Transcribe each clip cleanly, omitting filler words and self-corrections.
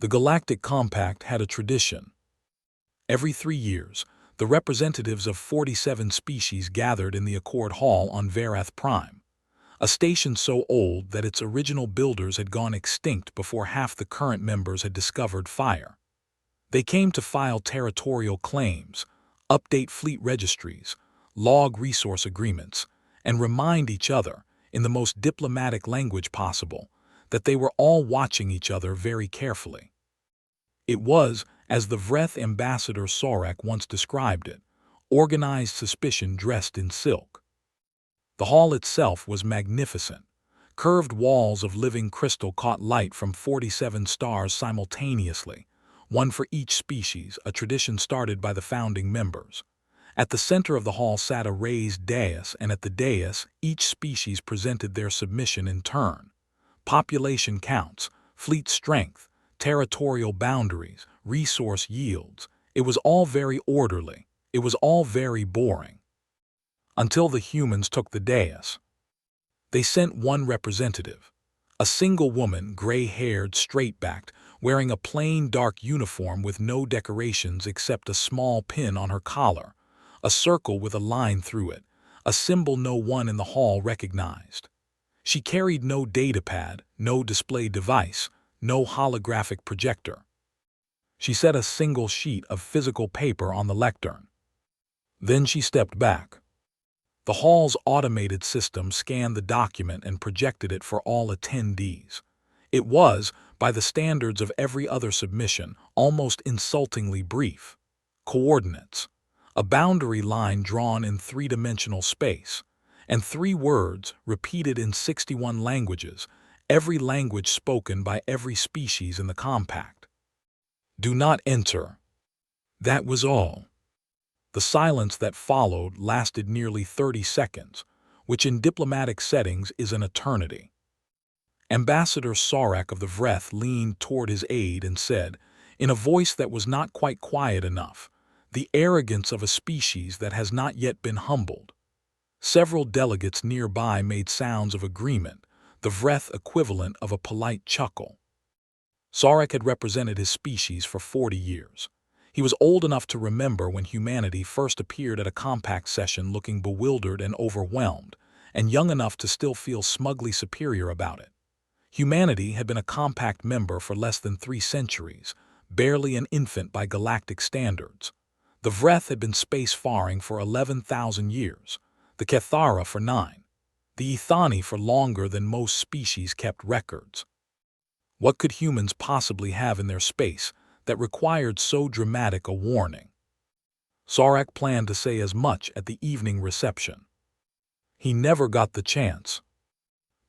The Galactic Compact had a tradition. Every 3 years, the representatives of 47 species gathered in the Accord Hall on Verath Prime, a station so old that its original builders had gone extinct before half the current members had discovered fire. They came to file territorial claims, update fleet registries, log resource agreements, and remind each other, in the most diplomatic language possible, that they were all watching each other very carefully. It was, as the Vreth ambassador Sorek once described it, organized suspicion dressed in silk. The hall itself was magnificent. Curved walls of living crystal caught light from 47 stars simultaneously, one for each species, a tradition started by the founding members. At the center of the hall sat a raised dais, and at the dais, each species presented their submission in turn. Population counts, fleet strength, territorial boundaries, resource yields. It was all very orderly. It was all very boring. Until the humans took the dais. They sent one representative, a single woman, gray-haired, straight-backed, wearing a plain dark uniform with no decorations except a small pin on her collar, a circle with a line through it, a symbol no one in the hall recognized. She carried no datapad, no display device, no holographic projector. She set a single sheet of physical paper on the lectern. Then she stepped back. The hall's automated system scanned the document and projected it for all attendees. It was, by the standards of every other submission, almost insultingly brief. Coordinates, a boundary line drawn in three-dimensional space, and 3 words repeated in 61 languages, every language spoken by every species in the compact. Do not enter. That was all. The silence that followed lasted nearly 30 seconds, which in diplomatic settings is an eternity. Ambassador Sorek of the Vreth leaned toward his aide and said, in a voice that was not quite quiet enough, "The arrogance of a species that has not yet been humbled." Several delegates nearby made sounds of agreement, the Vreth equivalent of a polite chuckle. Sorek had represented his species for 40 years. He was old enough to remember when humanity first appeared at a compact session looking bewildered and overwhelmed, and young enough to still feel smugly superior about it. Humanity had been a compact member for less than 3 centuries, barely an infant by galactic standards. The Vreth had been space-faring for 11,000 years, the Kethara for 9, the Ethani for longer than most species kept records. What could humans possibly have in their space that required so dramatic a warning? Sorek planned to say as much at the evening reception. He never got the chance.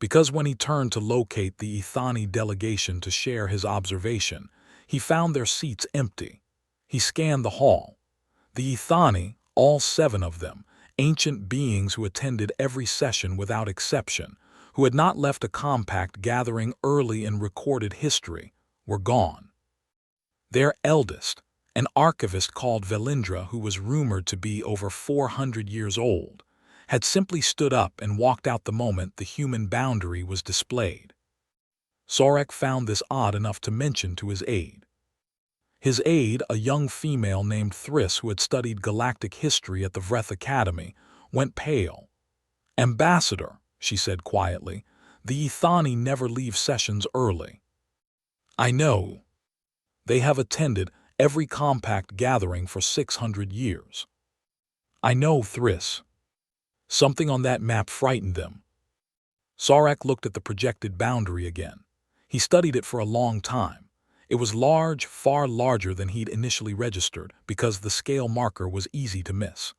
Because when he turned to locate the Ethani delegation to share his observation, he found their seats empty. He scanned the hall. The Ethani, all 7 of them, ancient beings who attended every session without exception, who had not left a compact gathering early in recorded history, were gone. Their eldest, an archivist called Velindra, who was rumored to be over 400 years old, had simply stood up and walked out the moment the human boundary was displayed. Sorek found this odd enough to mention to his aide. His aide, a young female named Thriss who had studied galactic history at the Vreth Academy, went pale. "Ambassador," she said quietly, "the Ethani never leave sessions early." "I know. They have attended every compact gathering for 600 years. I know, Thriss. Something on that map frightened them." Sorek looked at the projected boundary again. He studied it for a long time. It was large, far larger than he'd initially registered, because the scale marker was easy to miss.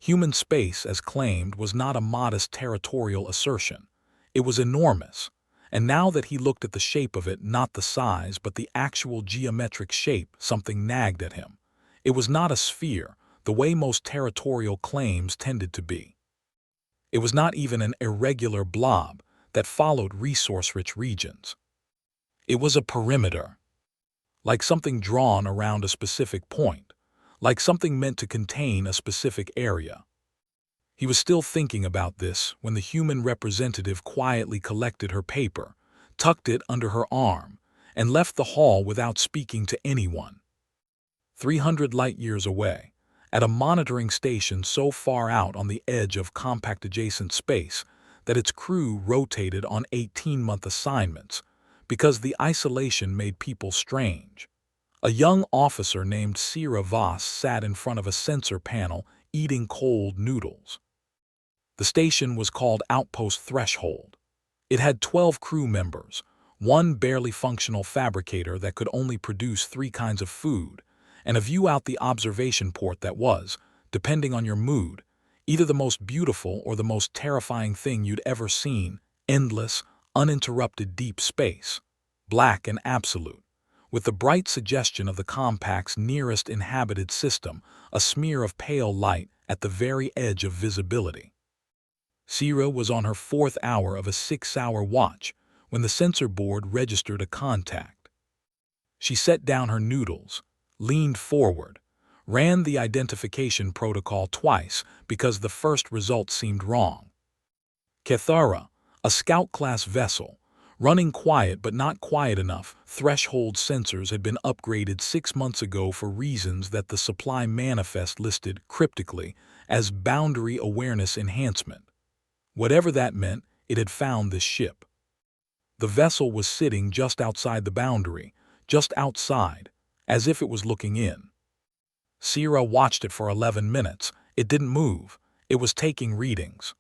Human space, as claimed, was not a modest territorial assertion. It was enormous. And now that he looked at the shape of it, not the size, but the actual geometric shape, something nagged at him. It was not a sphere, the way most territorial claims tended to be. It was not even an irregular blob that followed resource-rich regions. It was a perimeter, like something drawn around a specific point, like something meant to contain a specific area. He was still thinking about this when the human representative quietly collected her paper, tucked it under her arm, and left the hall without speaking to anyone. 300 light-years away, at a monitoring station so far out on the edge of compact-adjacent space that its crew rotated on 18-month assignments because the isolation made people strange. A young officer named Sira Voss sat in front of a sensor panel eating cold noodles. The station was called Outpost Threshold. It had 12 crew members, one barely functional fabricator that could only produce 3 kinds of food, and a view out the observation port that was, depending on your mood, either the most beautiful or the most terrifying thing you'd ever seen: endless, uninterrupted deep space, black and absolute, with the bright suggestion of the compact's nearest inhabited system, a smear of pale light at the very edge of visibility. Sira was on her 4th hour of a 6-hour watch when the sensor board registered a contact. She set down her noodles, leaned forward, ran the identification protocol twice because the first result seemed wrong. Kethara, a scout-class vessel, running quiet but not quiet enough. Threshold sensors had been upgraded 6 months ago for reasons that the supply manifest listed cryptically as boundary awareness enhancement. Whatever that meant, it had found this ship. The vessel was sitting just outside the boundary, just outside, as if it was looking in. Sira watched it for 11 minutes. It didn't move. It was taking readings.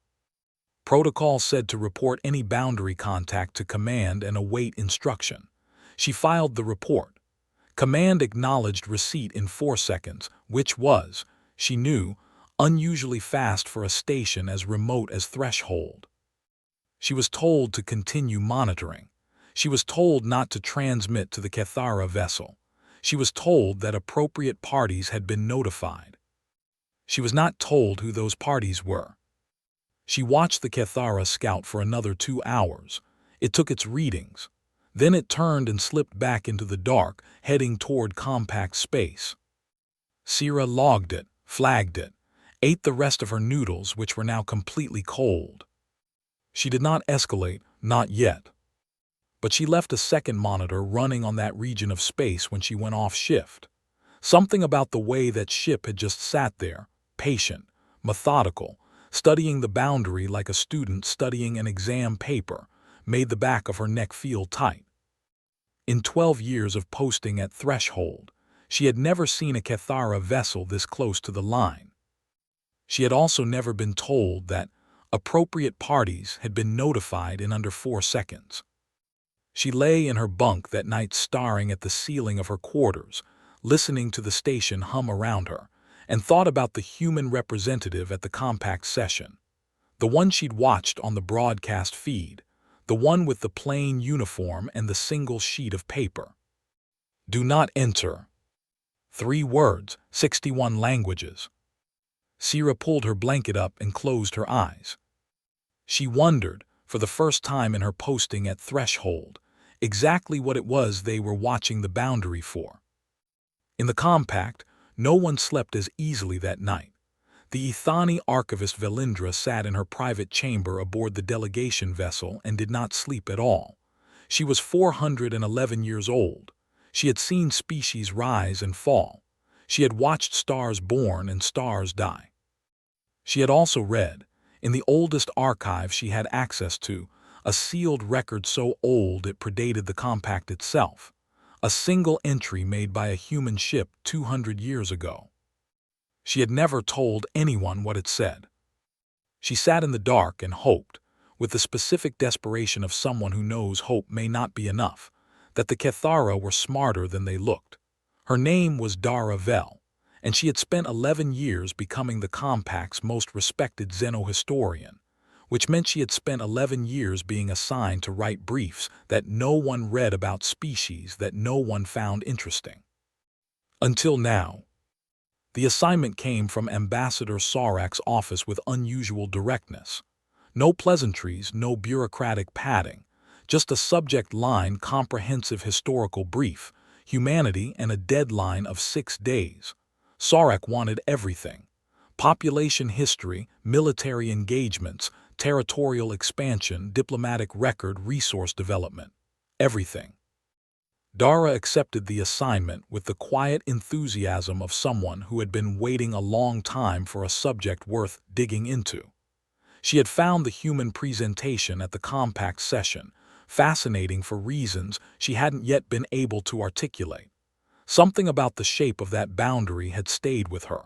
Protocol said to report any boundary contact to Command and await instruction. She filed the report. Command acknowledged receipt in 4 seconds, which was, she knew, unusually fast for a station as remote as Threshold. She was told to continue monitoring. She was told not to transmit to the Kethara vessel. She was told that appropriate parties had been notified. She was not told who those parties were. She watched the Kethara scout for another 2 hours. It took its readings. Then it turned and slipped back into the dark, heading toward compact space. Sira logged it, flagged it, ate the rest of her noodles, which were now completely cold. She did not escalate, not yet. But she left a second monitor running on that region of space when she went off shift. Something about the way that ship had just sat there, patient, methodical, studying the boundary like a student studying an exam paper, made the back of her neck feel tight. In 12 years of posting at Threshold, she had never seen a Kethara vessel this close to the line. She had also never been told that appropriate parties had been notified in under 4 seconds. She lay in her bunk that night staring at the ceiling of her quarters, listening to the station hum around her, and thought about the human representative at the compact session, the one she'd watched on the broadcast feed, the one with the plain uniform and the single sheet of paper. Do not enter. 3 words, 61 languages. Sira pulled her blanket up and closed her eyes. She wondered, for the first time in her posting at Threshold, exactly what it was they were watching the boundary for. In the compact, no one slept as easily that night. The Ethani archivist Velindra sat in her private chamber aboard the delegation vessel and did not sleep at all. She was 411 years old. She had seen species rise and fall. She had watched stars born and stars die. She had also read, in the oldest archive she had access to, a sealed record so old it predated the compact itself, a single entry made by a human ship 200 years ago. She had never told anyone what it said. She sat in the dark and hoped, with the specific desperation of someone who knows hope may not be enough, that the Kethara were smarter than they looked. Her name was Dara Vel, and she had spent 11 years becoming the compact's most respected xenohistorian, which meant she had spent 11 years being assigned to write briefs that no one read about species that no one found interesting. Until now. The assignment came from Ambassador Sarak's office with unusual directness. No pleasantries, no bureaucratic padding, just a subject line comprehensive historical brief, humanity, and a deadline of 6 days. Sarak wanted everything: population history, military engagements, territorial expansion, diplomatic record, resource development. Everything. Dara accepted the assignment with the quiet enthusiasm of someone who had been waiting a long time for a subject worth digging into. She had found the human presentation at the compact session fascinating for reasons she hadn't yet been able to articulate. Something about the shape of that boundary had stayed with her.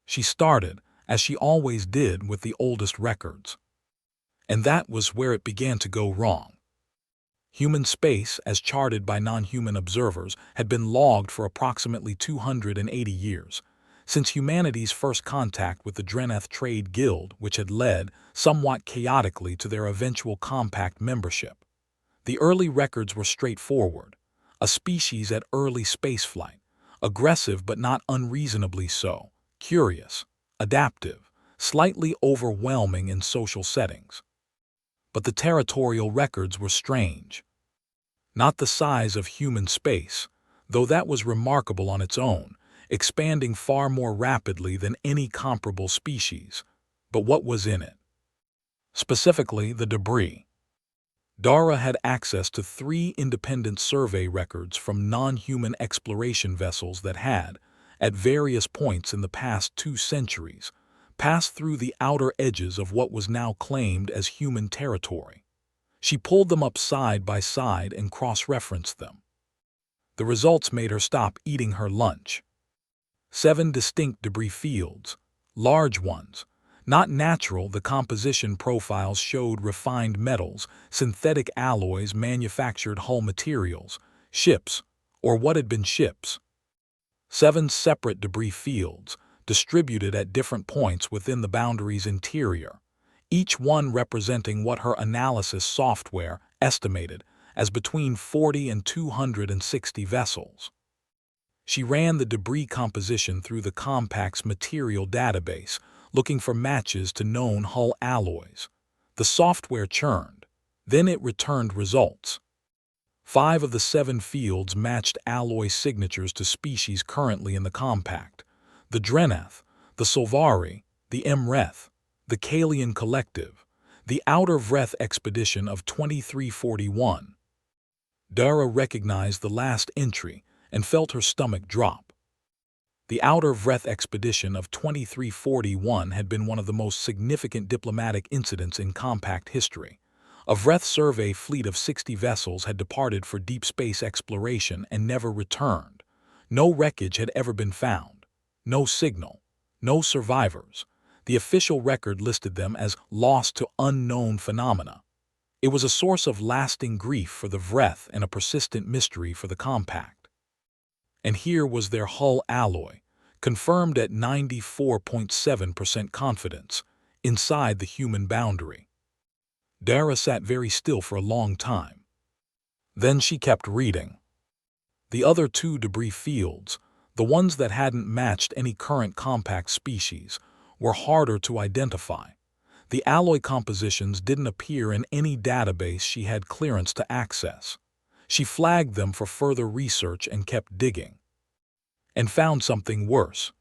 She started, as she always did with the oldest records. And that was where it began to go wrong. Human space, as charted by non-human observers, had been logged for approximately 280 years, since humanity's first contact with the Dreneth Trade Guild, which had led, somewhat chaotically, to their eventual compact membership. The early records were straightforward: a species at early spaceflight, aggressive but not unreasonably so, curious, adaptive, slightly overwhelming in social settings. But the territorial records were strange. Not the size of human space, though that was remarkable on its own, expanding far more rapidly than any comparable species, but what was in it. Specifically, the debris. Dara had access to 3 independent survey records from non-human exploration vessels that had, at various points in the past 2 centuries, passed through the outer edges of what was now claimed as human territory. She pulled them up side by side and cross-referenced them. The results made her stop eating her lunch. 7 distinct debris fields, large ones. Not natural, the composition profiles showed refined metals, synthetic alloys, manufactured hull materials, ships, or what had been ships. 7 separate debris fields, distributed at different points within the boundary's interior, each one representing what her analysis software estimated as between 40 and 260 vessels. She ran the debris composition through the compact's material database, looking for matches to known hull alloys. The software churned. Then it returned results. 5 of the 7 fields matched alloy signatures to species currently in the compact: the Dreneth, the Solvari, the Mreth, the Kalian Collective, the Outer Vreth expedition of 2341. Dara recognized the last entry and felt her stomach drop. The Outer Vreth expedition of 2341 had been one of the most significant diplomatic incidents in compact history. A Vreth survey fleet of 60 vessels had departed for deep space exploration and never returned. No wreckage had ever been found. No signal. No survivors. The official record listed them as lost to unknown phenomena. It was a source of lasting grief for the Vreth and a persistent mystery for the compact. And here was their hull alloy, confirmed at 94.7% confidence, inside the human boundary. Dara sat very still for a long time. Then she kept reading. The other 2 debris fields, the ones that hadn't matched any current compact species, were harder to identify. The alloy compositions didn't appear in any database she had clearance to access. She flagged them for further research and kept digging. And found something worse.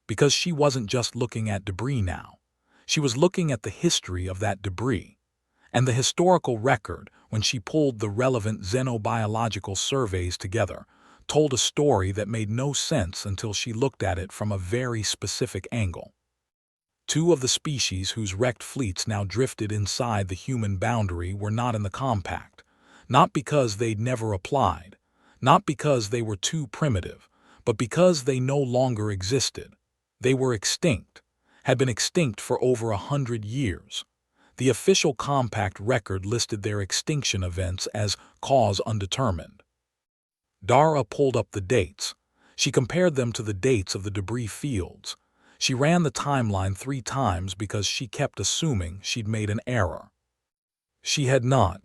Because she wasn't just looking at debris now. She was looking at the history of that debris. And the historical record, when she pulled the relevant xenobiological surveys together, told a story that made no sense until she looked at it from a very specific angle. 2 of the species whose wrecked fleets now drifted inside the human boundary were not in the compact, not because they'd never applied, not because they were too primitive, but because they no longer existed. They were extinct, had been extinct for over 100 years. The official compact record listed their extinction events as cause undetermined. Dara pulled up the dates. She compared them to the dates of the debris fields. She ran the timeline 3 times because she kept assuming she'd made an error. She had not.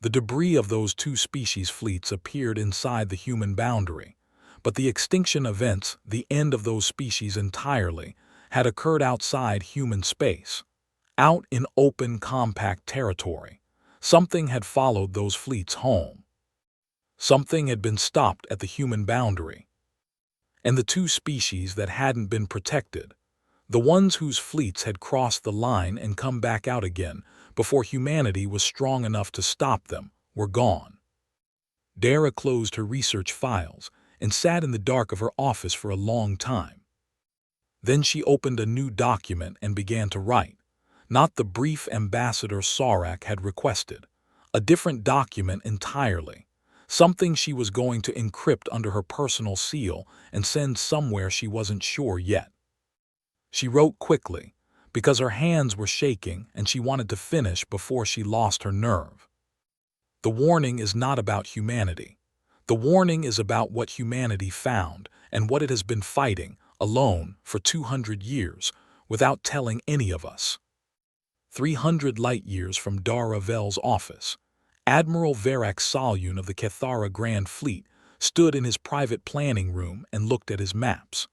The debris of those 2 species fleets appeared inside the human boundary, but the extinction events, the end of those species entirely, had occurred outside human space, out in open compact territory. Something had followed those fleets home. Something had been stopped at the human boundary. And the 2 species that hadn't been protected, the ones whose fleets had crossed the line and come back out again before humanity was strong enough to stop them, were gone. Dara closed her research files and sat in the dark of her office for a long time. Then she opened a new document and began to write, not the brief Ambassador Saurak had requested, a different document entirely, something she was going to encrypt under her personal seal and send somewhere she wasn't sure yet. She wrote quickly, because her hands were shaking and she wanted to finish before she lost her nerve. The warning is not about humanity. The warning is about what humanity found and what it has been fighting, alone, for 200 years, without telling any of us. 300 light-years from Dara Vel's office, Admiral Verak Salyun of the Cathara Grand Fleet stood in his private planning room and looked at his maps.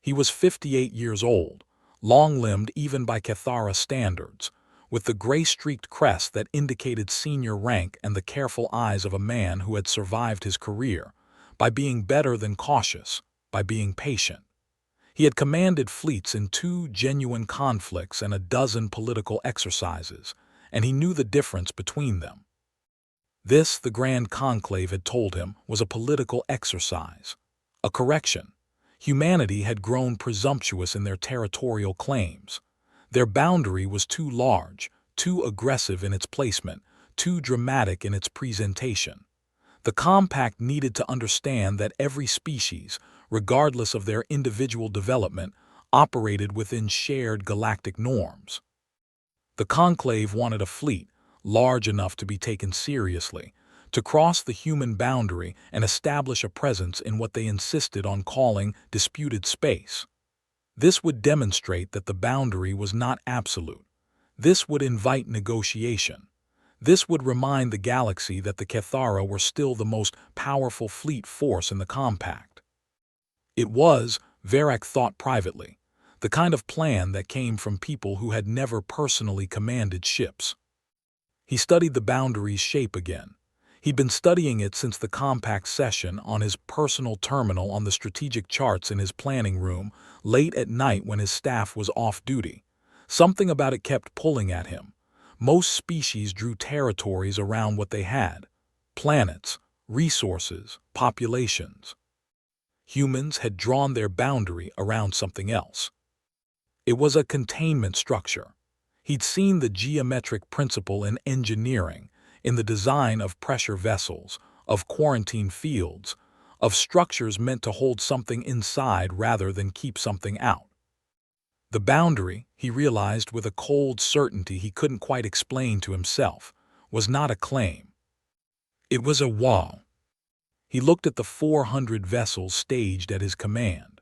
He was 58 years old, long-limbed even by Cathara standards, with the gray-streaked crest that indicated senior rank and the careful eyes of a man who had survived his career, by being better than cautious, by being patient. He had commanded fleets in 2 genuine conflicts and a dozen political exercises, and he knew the difference between them. This, the Grand Conclave had told him, was a political exercise. A correction. Humanity had grown presumptuous in their territorial claims. Their boundary was too large, too aggressive in its placement, too dramatic in its presentation. The compact needed to understand that every species, regardless of their individual development, operated within shared galactic norms. The conclave wanted a fleet, large enough to be taken seriously, to cross the human boundary and establish a presence in what they insisted on calling disputed space. This would demonstrate that the boundary was not absolute. This would invite negotiation. This would remind the galaxy that the Cathara were still the most powerful fleet force in the compact. It was, Verak thought privately, the kind of plan that came from people who had never personally commanded ships. He studied the boundary's shape again. He'd been studying it since the compact session on his personal terminal on the strategic charts in his planning room, late at night when his staff was off duty. Something about it kept pulling at him. Most species drew territories around what they had: planets, resources, populations. Humans had drawn their boundary around something else. It was a containment structure. He'd seen the geometric principle in engineering, in the design of pressure vessels, of quarantine fields, of structures meant to hold something inside rather than keep something out. The boundary, he realized with a cold certainty he couldn't quite explain to himself, was not a claim. It was a wall. He looked at the 400 vessels staged at his command,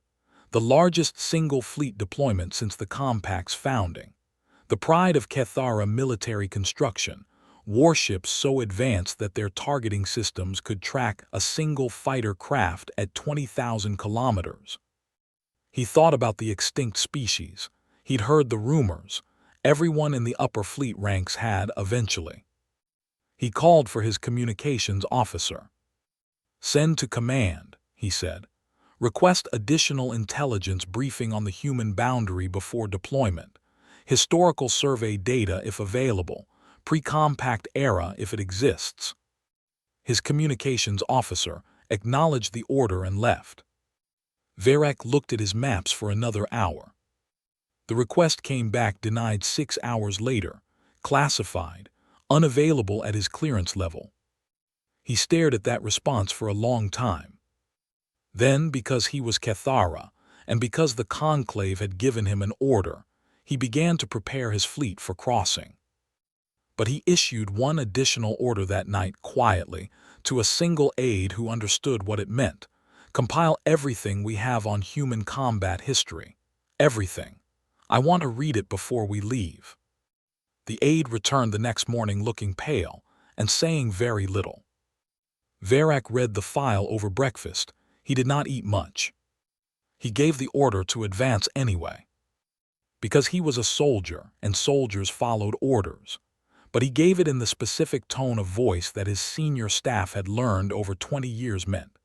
the largest single fleet deployment since the compact's founding, the pride of Cathara military construction, warships so advanced that their targeting systems could track a single fighter craft at 20,000 kilometers. He thought about the extinct species. He'd heard the rumors. Everyone in the upper fleet ranks had, eventually. He called for his communications officer. "Send to command," he said. "Request additional intelligence briefing on the human boundary before deployment. Historical survey data if available. Pre-compact era if it exists." His communications officer acknowledged the order and left. Verak looked at his maps for another hour. The request came back denied 6 hours later, classified, unavailable at his clearance level. He stared at that response for a long time. Then, because he was Cathara, and because the conclave had given him an order, he began to prepare his fleet for crossing. But he issued one additional order that night quietly to a single aide who understood what it meant: compile everything we have on human combat history. Everything. I want to read it before we leave. The aide returned the next morning looking pale and saying very little. Verak read the file over breakfast. He did not eat much. He gave the order to advance anyway, because he was a soldier and soldiers followed orders. But he gave it in the specific tone of voice that his senior staff had learned over 20 years meant.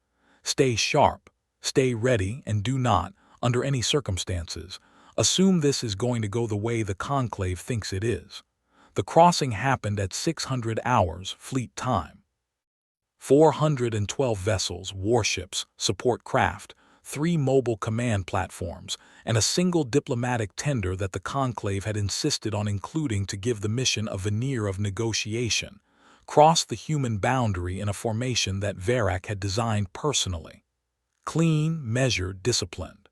Stay sharp, stay ready, and do not, under any circumstances, assume this is going to go the way the conclave thinks it is. The crossing happened at 600 hours fleet time. 412 vessels, warships, support craft, 3 mobile command platforms, and a single diplomatic tender that the conclave had insisted on including to give the mission a veneer of negotiation, crossed the human boundary in a formation that Verac had designed personally. Clean, measured, disciplined.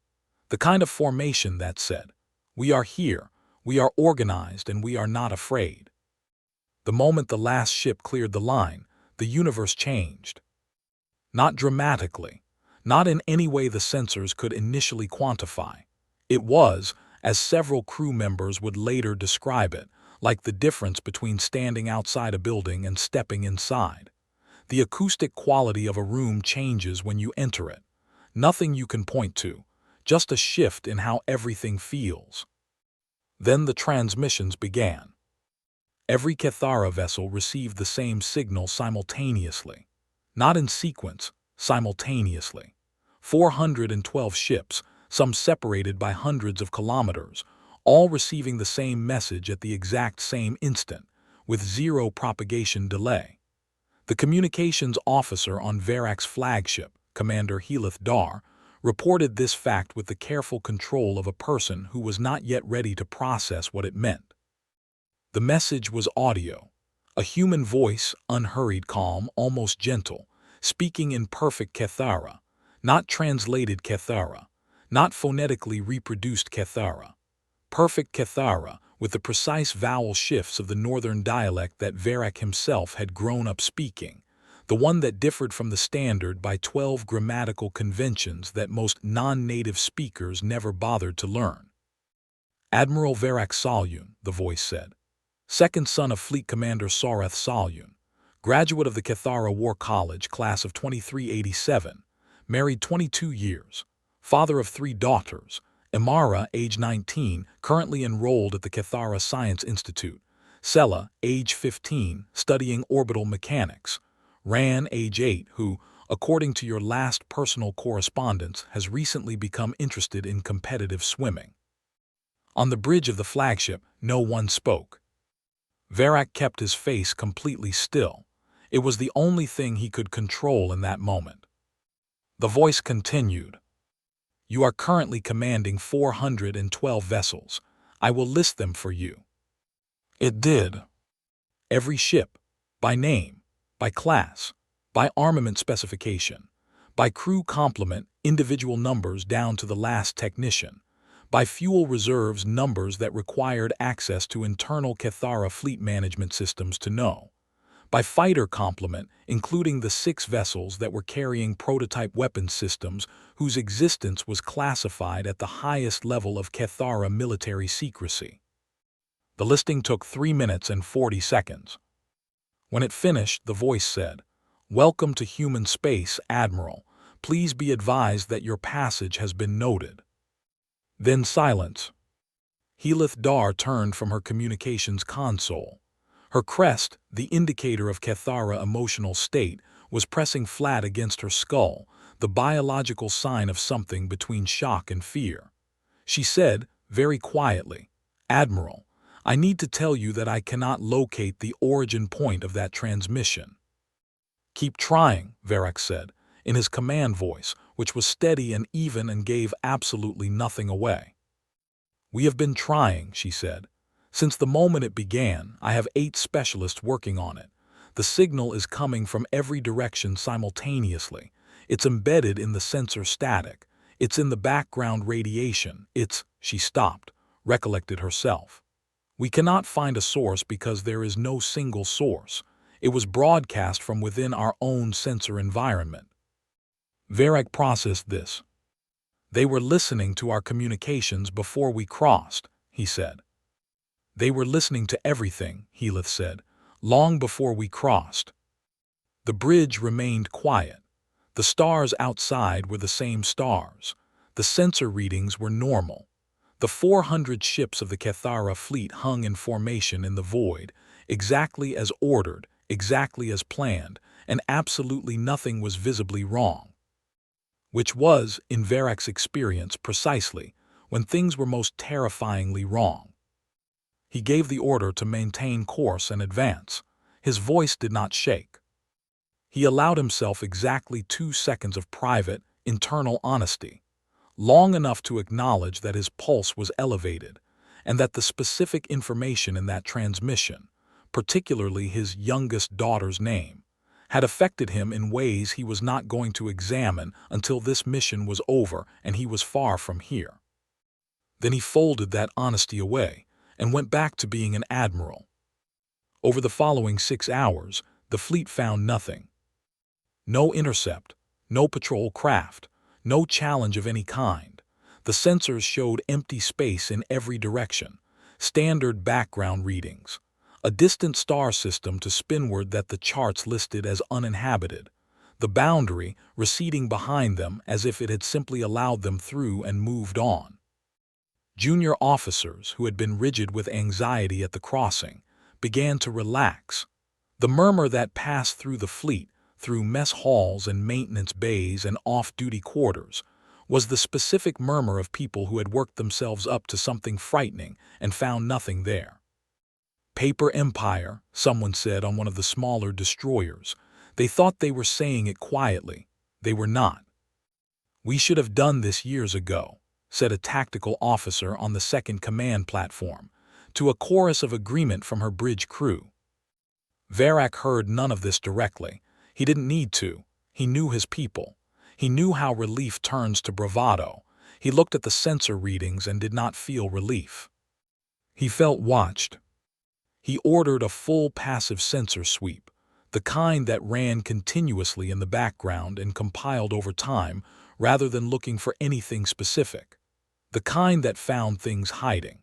The kind of formation that said, "We are here, we are organized, and we are not afraid." The moment the last ship cleared the line, the universe changed. Not dramatically, not in any way the sensors could initially quantify. It was, as several crew members would later describe it, like the difference between standing outside a building and stepping inside. The acoustic quality of a room changes when you enter it. Nothing you can point to, just a shift in how everything feels. Then the transmissions began. Every Cathara vessel received the same signal simultaneously. Not in sequence, simultaneously. 412 ships, some separated by hundreds of kilometers, all receiving the same message at the exact same instant, with zero propagation delay. The communications officer on Verac's flagship, Commander Helith Dar, reported this fact with the careful control of a person who was not yet ready to process what it meant. The message was audio, a human voice, unhurried, calm, almost gentle, speaking in perfect Cathara, not translated Cathara, not phonetically reproduced Cathara. Perfect Cathara, with the precise vowel shifts of the northern dialect that Verac himself had grown up speaking, the one that differed from the standard by 12 grammatical conventions that most non-native speakers never bothered to learn. "Admiral Verac Salyun," the voice said, second son of Fleet Commander Sorath Salyun, graduate of the Cathara War College, class of 2387, married 22 years, father of 3 daughters, Imara, age 19, currently enrolled at the Cathara Science Institute, Sela, age 15, studying orbital mechanics, Ran, age 8, who, according to your last personal correspondence, has recently become interested in competitive swimming. On the bridge of the flagship, no one spoke. Verac kept his face completely still. It was the only thing he could control in that moment. The voice continued. "You are currently commanding 412 vessels. I will list them for you." It did. Every ship, by name, by class, by armament specification, by crew complement, individual numbers down to the last technician, by fuel reserves, numbers that required access to internal Cathara fleet management systems to know, by fighter complement, including the 6 vessels that were carrying prototype weapons systems whose existence was classified at the highest level of Cathara military secrecy. The listing took 3 minutes and 40 seconds. When it finished, the voice said, "Welcome to human space, Admiral. Please be advised that your passage has been noted." Then silence. Helith Dar turned from her communications console. Her crest, the indicator of Cathara emotional state, was pressing flat against her skull, the biological sign of something between shock and fear. She said, very quietly, "Admiral, I need to tell you that I cannot locate the origin point of that transmission." "Keep trying," Verac said, in his command voice, which was steady and even and gave absolutely nothing away. "We have been trying," she said. "Since the moment it began, I have 8 specialists working on it. The signal is coming from every direction simultaneously. It's embedded in the sensor static. It's in the background radiation. She stopped, recollected herself. "We cannot find a source because there is no single source. It was broadcast from within our own sensor environment." Verac processed this. "They were listening to our communications before we crossed," he said. "They were listening to everything," Helith said, "long before we crossed." The bridge remained quiet. The stars outside were the same stars. The sensor readings were normal. The 400 ships of the Cathara fleet hung in formation in the void, exactly as ordered, exactly as planned, and absolutely nothing was visibly wrong. Which was, in Verac's experience, precisely when things were most terrifyingly wrong. He gave the order to maintain course and advance. His voice did not shake. He allowed himself exactly 2 seconds of private, internal honesty, long enough to acknowledge that his pulse was elevated and that the specific information in that transmission, particularly his youngest daughter's name, had affected him in ways he was not going to examine until this mission was over and he was far from here. Then he folded that honesty away and went back to being an admiral. Over the following 6 hours, the fleet found nothing. No intercept, no patrol craft, no challenge of any kind. The sensors showed empty space in every direction, standard background readings, a distant star system to spinward that the charts listed as uninhabited, the boundary receding behind them as if it had simply allowed them through and moved on. Junior officers, who had been rigid with anxiety at the crossing, began to relax. The murmur that passed through the fleet, through mess halls and maintenance bays and off-duty quarters, was the specific murmur of people who had worked themselves up to something frightening and found nothing there. Paper Empire, someone said on one of the smaller destroyers. They thought they were saying it quietly. They were not. "We should have done this years ago," said a tactical officer on the second command platform, to a chorus of agreement from her bridge crew. Verac heard none of this directly. He didn't need to. He knew his people. He knew how relief turns to bravado. He looked at the sensor readings and did not feel relief. He felt watched. He ordered a full passive sensor sweep, the kind that ran continuously in the background and compiled over time rather than looking for anything specific, the kind that found things hiding.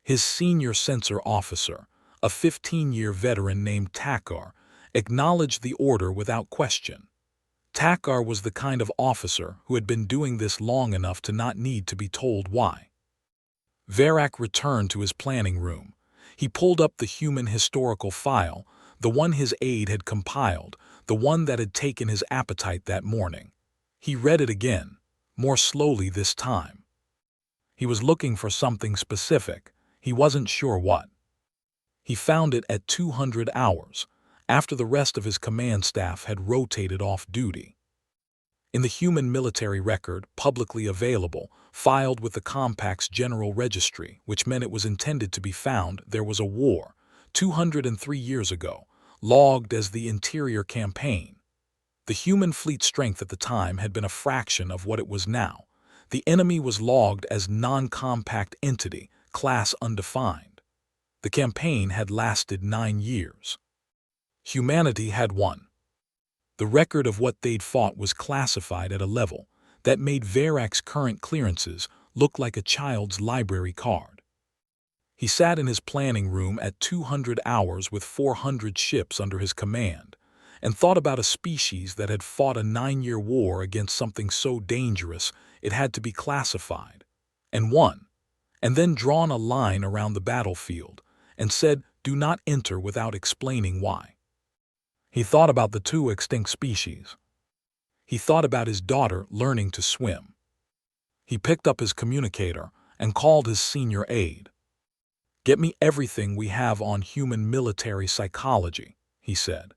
His senior sensor officer, a 15-year veteran named Takar, acknowledged the order without question. Takar was the kind of officer who had been doing this long enough to not need to be told why. Verac returned to his planning room. He pulled up the human historical file, the one his aide had compiled, the one that had taken his appetite that morning. He read it again, more slowly this time. He was looking for something specific. He wasn't sure what. He found it at 200 hours, after the rest of his command staff had rotated off duty. In the human military record, publicly available, filed with the Compact's General Registry, which meant it was intended to be found, there was a war, 203 years ago, logged as the Interior Campaign. The human fleet strength at the time had been a fraction of what it was now. The enemy was logged as non-compact entity, class undefined. The campaign had lasted 9 years. Humanity had won. The record of what they'd fought was classified at a level that made Verac's current clearances look like a child's library card. He sat in his planning room at 200 hours with 400 ships under his command and thought about a species that had fought a 9-year war against something so dangerous it had to be classified, and won, and then drawn a line around the battlefield and said, "Do not enter," without explaining why. He thought about the 2 extinct species. He thought about his daughter learning to swim. He picked up his communicator and called his senior aide. "Get me everything we have on human military psychology," he said.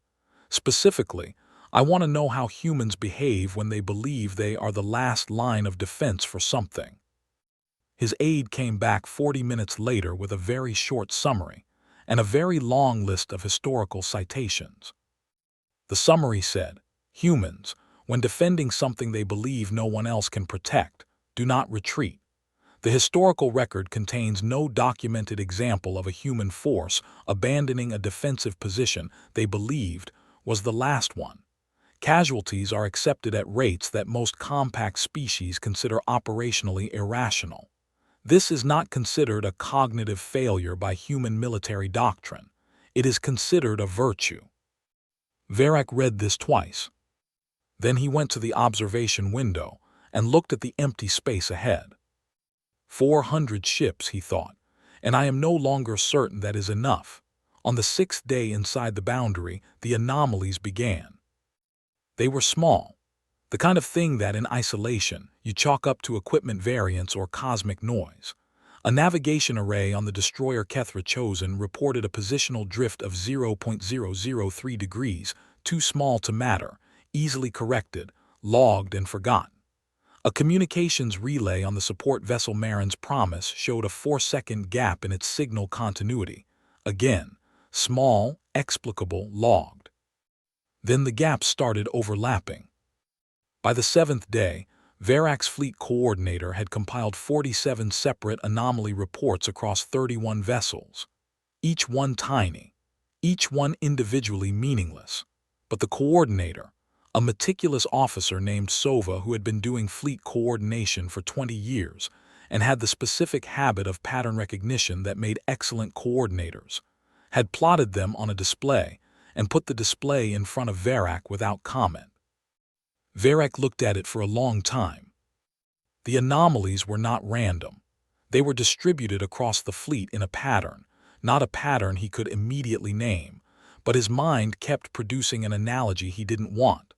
"Specifically, I want to know how humans behave when they believe they are the last line of defense for something." His aide came back 40 minutes later with a very short summary and a very long list of historical citations. The summary said, "Humans, when defending something they believe no one else can protect, do not retreat. The historical record contains no documented example of a human force abandoning a defensive position they believed was the last one. Casualties are accepted at rates that most compact species consider operationally irrational. This is not considered a cognitive failure by human military doctrine. It is considered a virtue." Verac read this twice. Then he went to the observation window and looked at the empty space ahead. 400 ships, he thought, and I am no longer certain that is enough. On the 6th day inside the boundary, the anomalies began. They were small, the kind of thing that in isolation you chalk up to equipment variance or cosmic noise. A navigation array on the destroyer Kethra chosen reported a positional drift of 0.003 degrees too small to matter, easily corrected, logged, and forgotten. A communications relay on the support vessel Marin's Promise showed a 4-second gap in its signal continuity. Again, small, explicable, logged. Then the gaps started overlapping. By the 7th day, Verak's fleet coordinator had compiled 47 separate anomaly reports across 31 vessels, each one tiny, each one individually meaningless. But the coordinator, a meticulous officer named Sova who had been doing fleet coordination for 20 years and had the specific habit of pattern recognition that made excellent coordinators, had plotted them on a display and put the display in front of Verak without comment. Verak looked at it for a long time. The anomalies were not random. They were distributed across the fleet in a pattern, not a pattern he could immediately name, but his mind kept producing an analogy he didn't want.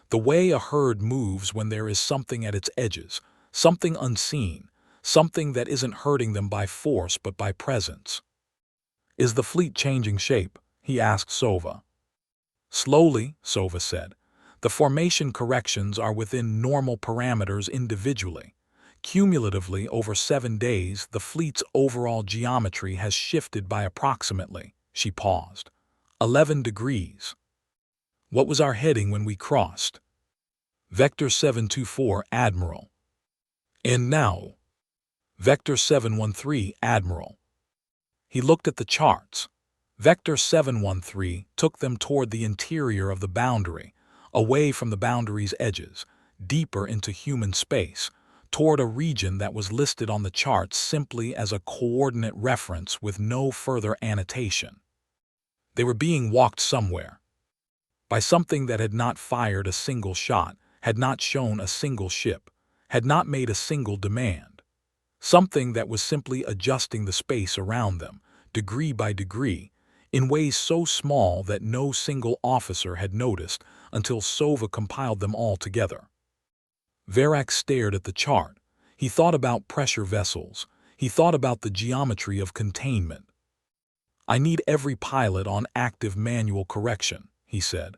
The way a herd moves when there is something at its edges, something unseen, something that isn't hurting them by force but by presence. "Is the fleet changing shape?" he asked Sova. "Slowly," Sova said. "The formation corrections are within normal parameters individually. Cumulatively, over 7 days, the fleet's overall geometry has shifted by approximately," she paused, "11 degrees. What was our heading when we crossed?" "Vector 724, Admiral." "And now?" "Vector 713, Admiral." He looked at the charts. Vector 713 took them toward the interior of the boundary, away from the boundary's edges, deeper into human space, toward a region that was listed on the charts simply as a coordinate reference with no further annotation. They were being walked somewhere. By something that had not fired a single shot, had not shown a single ship, had not made a single demand. Something that was simply adjusting the space around them, degree by degree, in ways so small that no single officer had noticed until Sova compiled them all together. Verak stared at the chart. He thought about pressure vessels. He thought about the geometry of containment. "I need every pilot on active manual correction," he said.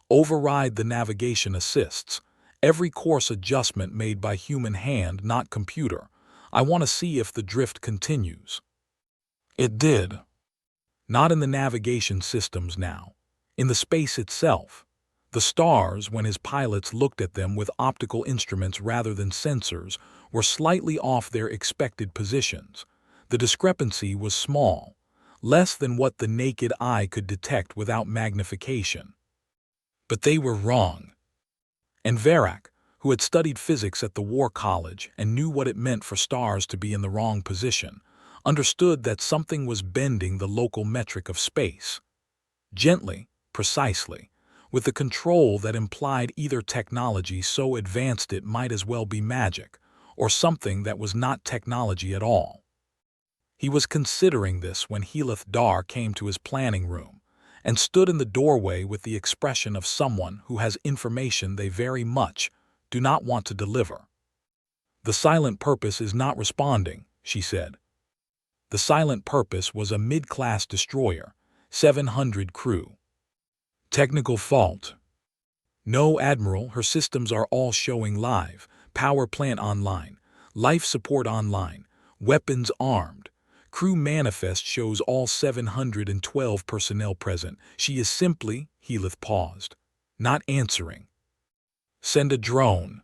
"Override the navigation assists. Every course adjustment made by human hand, not computer. I want to see if the drift continues." It did. Not in the navigation systems now. In the space itself. The stars, when his pilots looked at them with optical instruments rather than sensors, were slightly off their expected positions. The discrepancy was small, less than what the naked eye could detect without magnification. But they were wrong. And Verak, who had studied physics at the War College and knew what it meant for stars to be in the wrong position, understood that something was bending the local metric of space. Gently, precisely, with the control that implied either technology so advanced it might as well be magic, or something that was not technology at all. He was considering this when Helith Dar came to his planning room and stood in the doorway with the expression of someone who has information they very much do not want to deliver. "The Silent Purpose is not responding," she said. The Silent Purpose was a mid-class destroyer, 700 crew. "Technical fault." "No, Admiral, her systems are all showing live. Power plant online. Life support online. Weapons armed. Crew manifest shows all 712 personnel present. She is simply," Helith paused, "not answering." "Send a drone."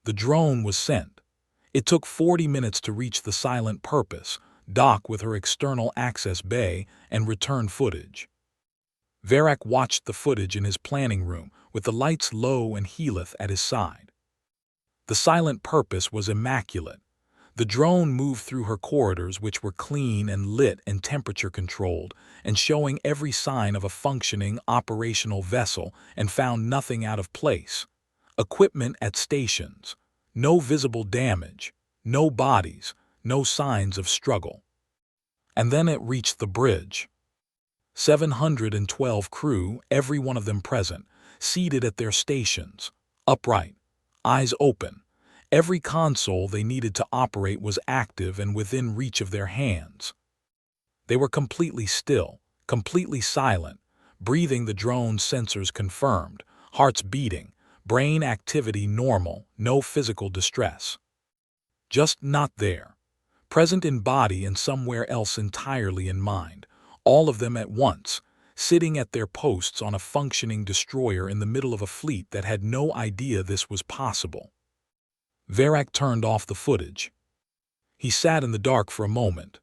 The drone was sent. It took 40 minutes to reach the Silent Purpose, dock with her external access bay, and return footage. Verak watched the footage in his planning room with the lights low and Helith at his side. The Silent Purpose was immaculate. The drone moved through her corridors, which were clean and lit and temperature-controlled, and showing every sign of a functioning, operational vessel, and found nothing out of place. Equipment at stations. No visible damage. No bodies. No signs of struggle. And then it reached the bridge. 712 crew, every one of them present, seated at their stations, upright, eyes open. Every console they needed to operate was active and within reach of their hands. They were completely still, completely silent, Breathing, the drone's sensors confirmed. Hearts beating, brain activity normal, no physical distress. Just not there. Present in body and somewhere else entirely in mind. All of them at once, sitting at their posts on a functioning destroyer in the middle of a fleet that had no idea this was possible. Verak turned off the footage. He sat in the dark for a moment.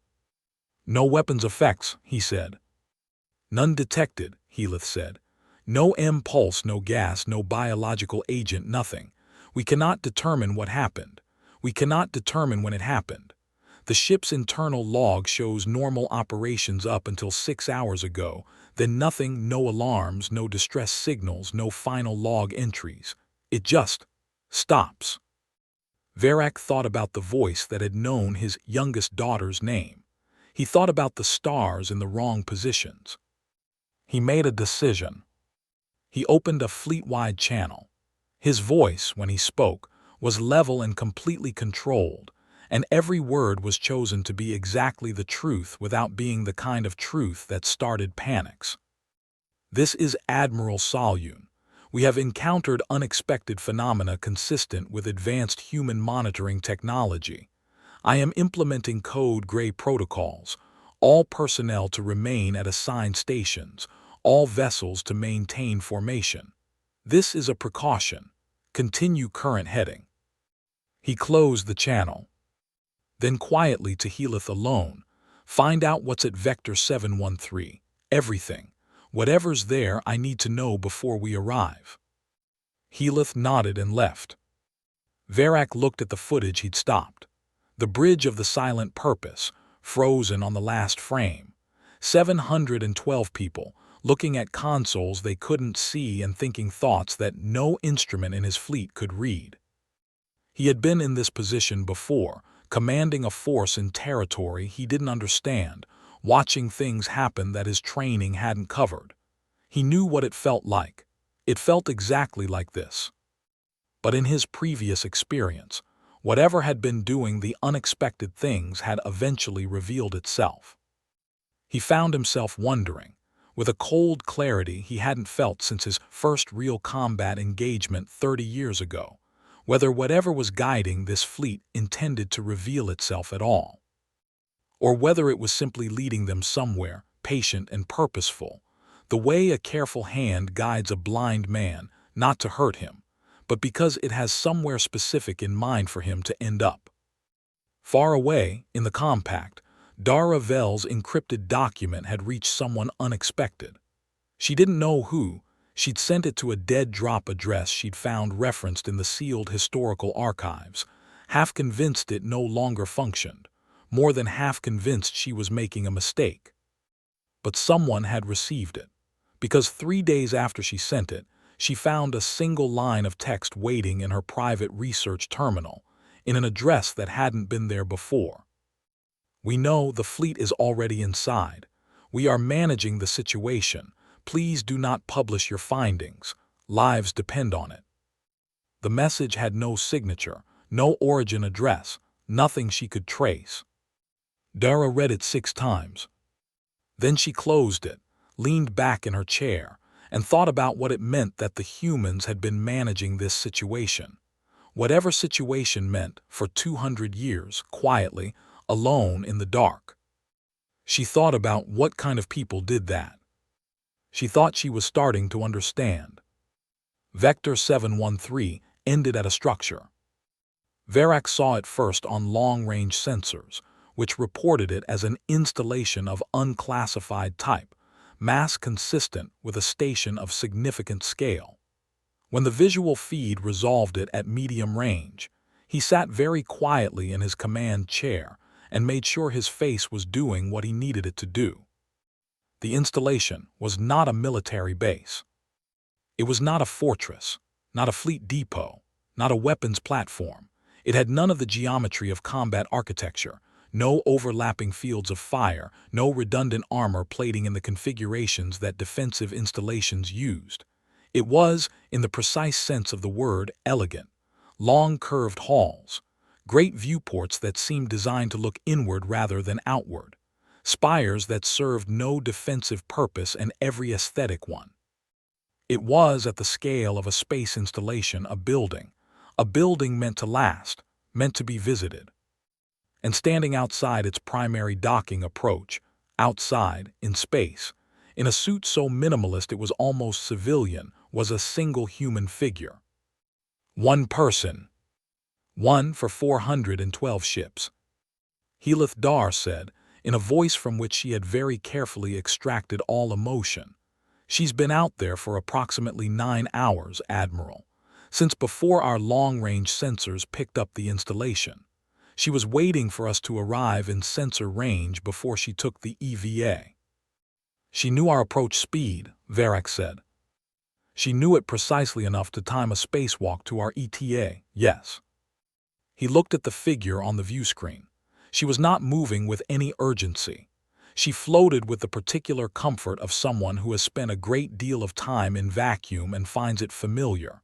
"No weapons effects," he said. "None detected," Heath said. "No M-pulse, no gas, no biological agent, nothing. We cannot determine what happened. We cannot determine when it happened. The ship's internal log shows normal operations up until 6 hours ago, then nothing, no alarms, no distress signals, no final log entries. It just stops." Verak thought about the voice that had known his youngest daughter's name. He thought about the stars in the wrong positions. He made a decision. He opened a fleet-wide channel. His voice, when he spoke, was level and completely controlled, and every word was chosen to be exactly the truth without being the kind of truth that started panics. "This is Admiral Salyun. We have encountered unexpected phenomena consistent with advanced human monitoring technology. I am implementing Code Gray protocols. All personnel to remain at assigned stations. All vessels to maintain formation. This is a precaution. Continue current heading." He closed the channel. Then quietly to Heath alone, "Find out what's at Vector 713. Everything. Whatever's there, I need to know before we arrive." Heath nodded and left. Verak looked at the footage he'd stopped. The bridge of the silent purpose, frozen on the last frame. 712 people, looking at consoles they couldn't see and thinking thoughts that no instrument in his fleet could read. He had been in this position before, commanding a force in territory he didn't understand, watching things happen that his training hadn't covered. He knew what it felt like. It felt exactly like this. But in his previous experience, whatever had been doing the unexpected things had eventually revealed itself. He found himself wondering, with a cold clarity he hadn't felt since his first real combat engagement 30 years ago, whether whatever was guiding this fleet intended to reveal itself at all, or whether it was simply leading them somewhere, patient and purposeful, the way a careful hand guides a blind man, not to hurt him, but because it has somewhere specific in mind for him to end up. Far away, in the compact, Dara Vell's encrypted document had reached someone unexpected. She didn't know who. She'd sent it to a dead-drop address she'd found referenced in the sealed historical archives, half convinced it no longer functioned, more than half convinced she was making a mistake. But someone had received it, because 3 days after she sent it, she found a single line of text waiting in her private research terminal, in an address that hadn't been there before. "We know the fleet is already inside. We are managing the situation. Please do not publish your findings. Lives depend on it." The message had no signature, no origin address, nothing she could trace. Dara read it 6 times. Then she closed it, leaned back in her chair, and thought about what it meant that the humans had been managing this situation. Whatever situation meant, for 200 years, quietly, alone in the dark. She thought about what kind of people did that. She thought she was starting to understand. Vector 713 ended at a structure. Verak saw it first on long-range sensors, which reported it as an installation of unclassified type, mass consistent with a station of significant scale. When the visual feed resolved it at medium range, he sat very quietly in his command chair and made sure his face was doing what he needed it to do. The installation was not a military base. It was not a fortress, not a fleet depot, not a weapons platform. It had none of the geometry of combat architecture, no overlapping fields of fire, no redundant armor plating in the configurations that defensive installations used. It was, in the precise sense of the word, elegant. Long curved halls, great viewports that seemed designed to look inward rather than outward, spires that served no defensive purpose and every aesthetic one. It was, at the scale of a space installation, a building meant to last, meant to be visited. And standing outside its primary docking approach, outside, in space, in a suit so minimalist it was almost civilian, was a single human figure. One person. One for 412 ships. Helith Dar said, in a voice from which she had very carefully extracted all emotion. She's been out there for approximately 9 hours, Admiral, since before our long-range sensors picked up the installation. She was waiting for us to arrive in sensor range before she took the EVA. She knew our approach speed, Varak said. She knew it precisely enough to time a spacewalk to our ETA, yes. He looked at the figure on the view screen. She was not moving with any urgency. She floated with the particular comfort of someone who has spent a great deal of time in vacuum and finds it familiar.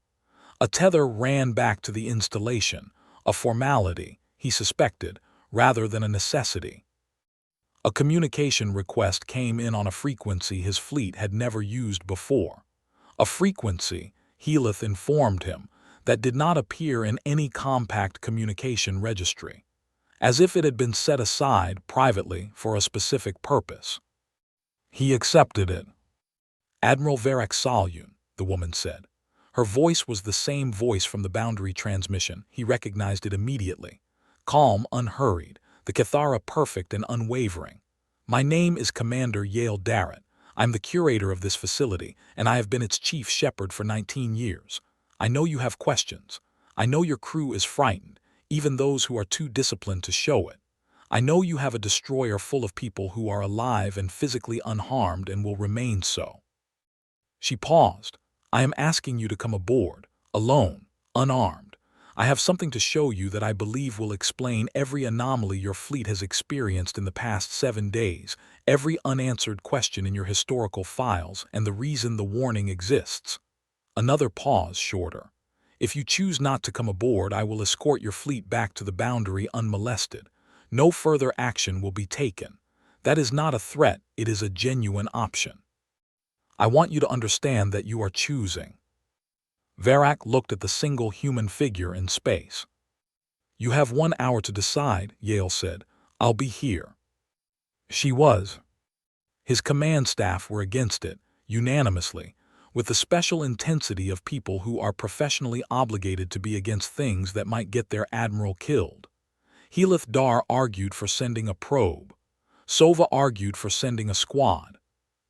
A tether ran back to the installation, a formality, he suspected, rather than a necessity. A communication request came in on a frequency his fleet had never used before. A frequency, Helith informed him, that did not appear in any compact communication registry, as if it had been set aside privately for a specific purpose. He accepted it. Admiral Varak Salyun, the woman said. Her voice was the same voice from the boundary transmission. He recognized it immediately. Calm, unhurried, the Cathara perfect and unwavering. My name is Commander Yale Darrett. I'm the curator of this facility, and I have been its chief shepherd for 19 years. I know you have questions. I know your crew is frightened, even those who are too disciplined to show it. I know you have a destroyer full of people who are alive and physically unharmed and will remain so. She paused. I am asking you to come aboard, alone, unarmed. I have something to show you that I believe will explain every anomaly your fleet has experienced in the past 7 days, every unanswered question in your historical files, and the reason the warning exists. Another pause, shorter. If you choose not to come aboard, I will escort your fleet back to the boundary unmolested. No further action will be taken. That is not a threat, it is a genuine option. I want you to understand that you are choosing. Varak looked at the single human figure in space. You have 1 hour to decide, Yale said. I'll be here. She was. His command staff were against it, unanimously, with the special intensity of people who are professionally obligated to be against things that might get their admiral killed. Helith Dar argued for sending a probe. Sova argued for sending a squad.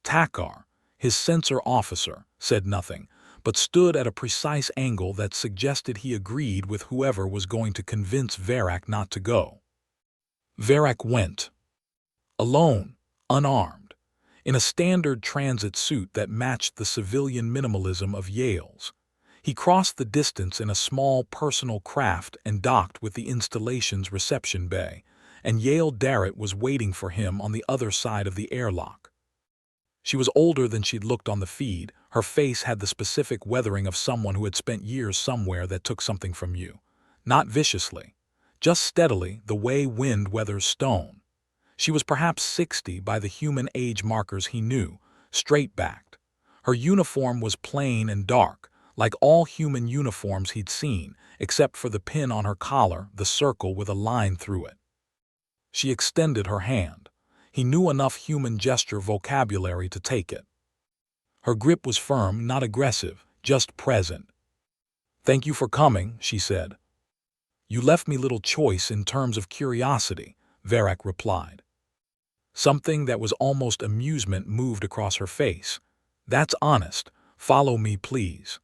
Takar, his sensor officer, said nothing, but stood at a precise angle that suggested he agreed with whoever was going to convince Varak not to go. Varak went. Alone, unarmed, in a standard transit suit that matched the civilian minimalism of Yale's. He crossed the distance in a small personal craft and docked with the installation's reception bay, and Yale Darrett was waiting for him on the other side of the airlock. She was older than she'd looked on the feed. Her face had the specific weathering of someone who had spent years somewhere that took something from you. Not viciously, just steadily, the way wind weathers stone. She was perhaps 60 by the human age markers he knew, straight-backed. Her uniform was plain and dark, like all human uniforms he'd seen, except for the pin on her collar, the circle with a line through it. She extended her hand. He knew enough human gesture vocabulary to take it. Her grip was firm, not aggressive, just present. Thank you for coming, she said. You left me little choice in terms of curiosity, Varak replied. Something that was almost amusement moved across her face. That's honest. Follow me, please.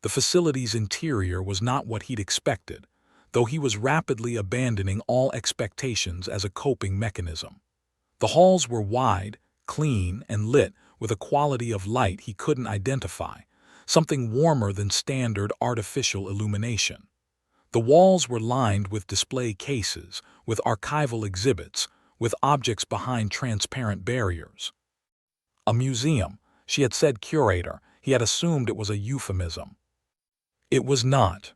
The facility's interior was not what he'd expected, though he was rapidly abandoning all expectations as a coping mechanism. The halls were wide, clean, and lit with a quality of light he couldn't identify, something warmer than standard artificial illumination. The walls were lined with display cases, with archival exhibits, with objects behind transparent barriers. A museum, she had said curator, he had assumed it was a euphemism. It was not.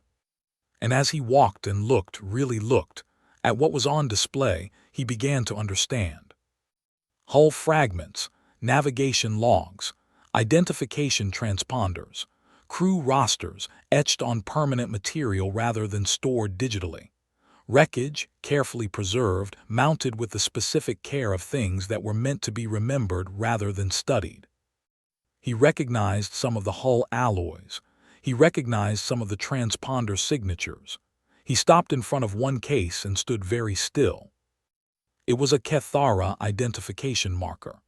And as he walked and looked, really looked, at what was on display, he began to understand. hull fragments, navigation logs, identification transponders, crew rosters etched on permanent material rather than stored digitally. Wreckage, carefully preserved, mounted with the specific care of things that were meant to be remembered rather than studied. He recognized some of the hull alloys. He recognized some of the transponder signatures. He stopped in front of one case and stood very still. It was a Kethara identification marker.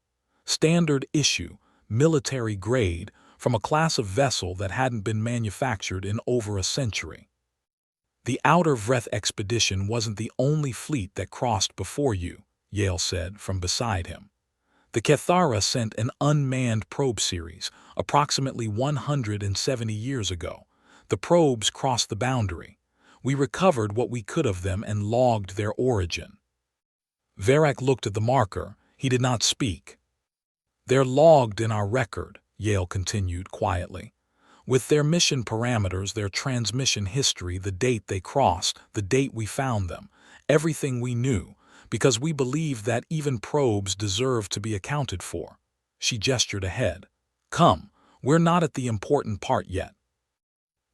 Standard issue, military grade, from a class of vessel that hadn't been manufactured in over a century. The Outer Vreth expedition wasn't the only fleet that crossed before you, Yale said from beside him. The Kethara sent an unmanned probe series approximately 170 years ago. The probes crossed the boundary. We recovered what we could of them and logged their origin. Varak looked at the marker. He did not speak. They're logged in our record, Yale continued quietly. With their mission parameters, their transmission history, the date they crossed, the date we found them, everything we knew, because we believed that even probes deserve to be accounted for. She gestured ahead. Come, we're not at the important part yet.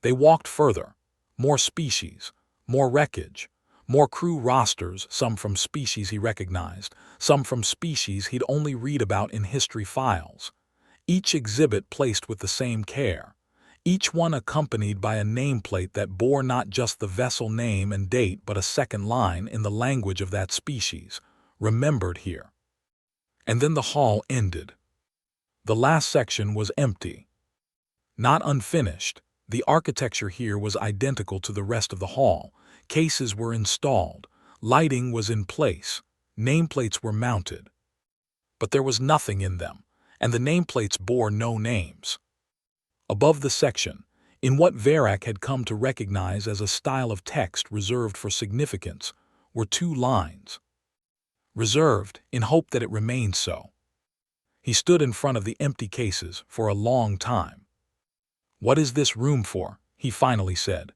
They walked further. More species, more wreckage, more crew rosters, some from species he recognized, some from species he'd only read about in history files. Each exhibit placed with the same care. Each one accompanied by a nameplate that bore not just the vessel name and date but a second line in the language of that species, remembered here. And then the hall ended. The last section was empty. Not unfinished, the architecture here was identical to the rest of the hall. Cases were installed, lighting was in place, nameplates were mounted. But there was nothing in them, and the nameplates bore no names. Above the section, in what Varak had come to recognize as a style of text reserved for significance, were two lines. Reserved, in hope that it remained so. He stood in front of the empty cases for a long time. What is this room for? He finally said.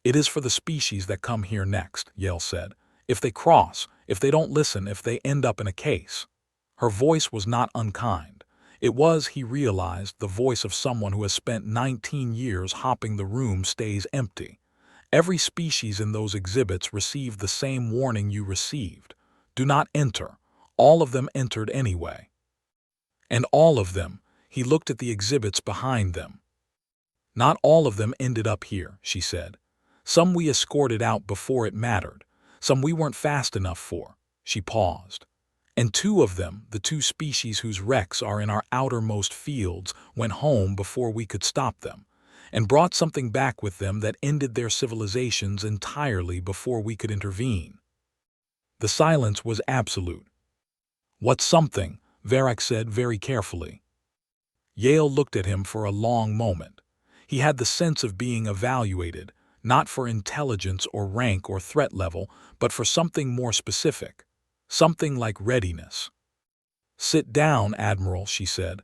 It is for the species that come here next, Yale said. If they cross, if they don't listen, if they end up in a case. Her voice was not unkind. It was, he realized, the voice of someone who has spent 19 years hopping the room stays empty. Every species in those exhibits received the same warning you received. Do not enter. All of them entered anyway. And all of them, he looked at the exhibits behind them. Not all of them ended up here, she said. Some we escorted out before it mattered. Some we weren't fast enough for. She paused. And two of them, the two species whose wrecks are in our outermost fields, went home before we could stop them, and brought something back with them that ended their civilizations entirely before we could intervene. The silence was absolute. What's something? Varak said very carefully. Yale looked at him for a long moment. He had the sense of being evaluated, not for intelligence or rank or threat level, but for something more specific. Something like readiness. Sit down, Admiral, she said.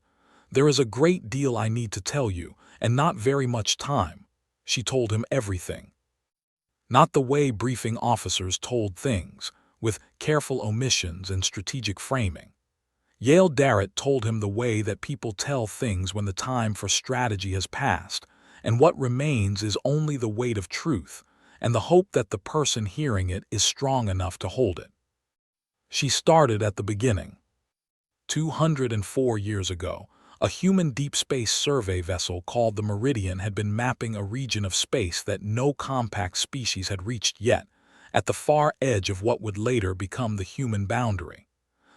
There is a great deal I need to tell you, and not very much time. She told him everything. Not the way briefing officers told things, with careful omissions and strategic framing. Yale Darrett told him the way that people tell things when the time for strategy has passed, and what remains is only the weight of truth, and the hope that the person hearing it is strong enough to hold it. She started at the beginning. 204 years ago, a human deep space survey vessel called the Meridian had been mapping a region of space that no compact species had reached yet, at the far edge of what would later become the human boundary.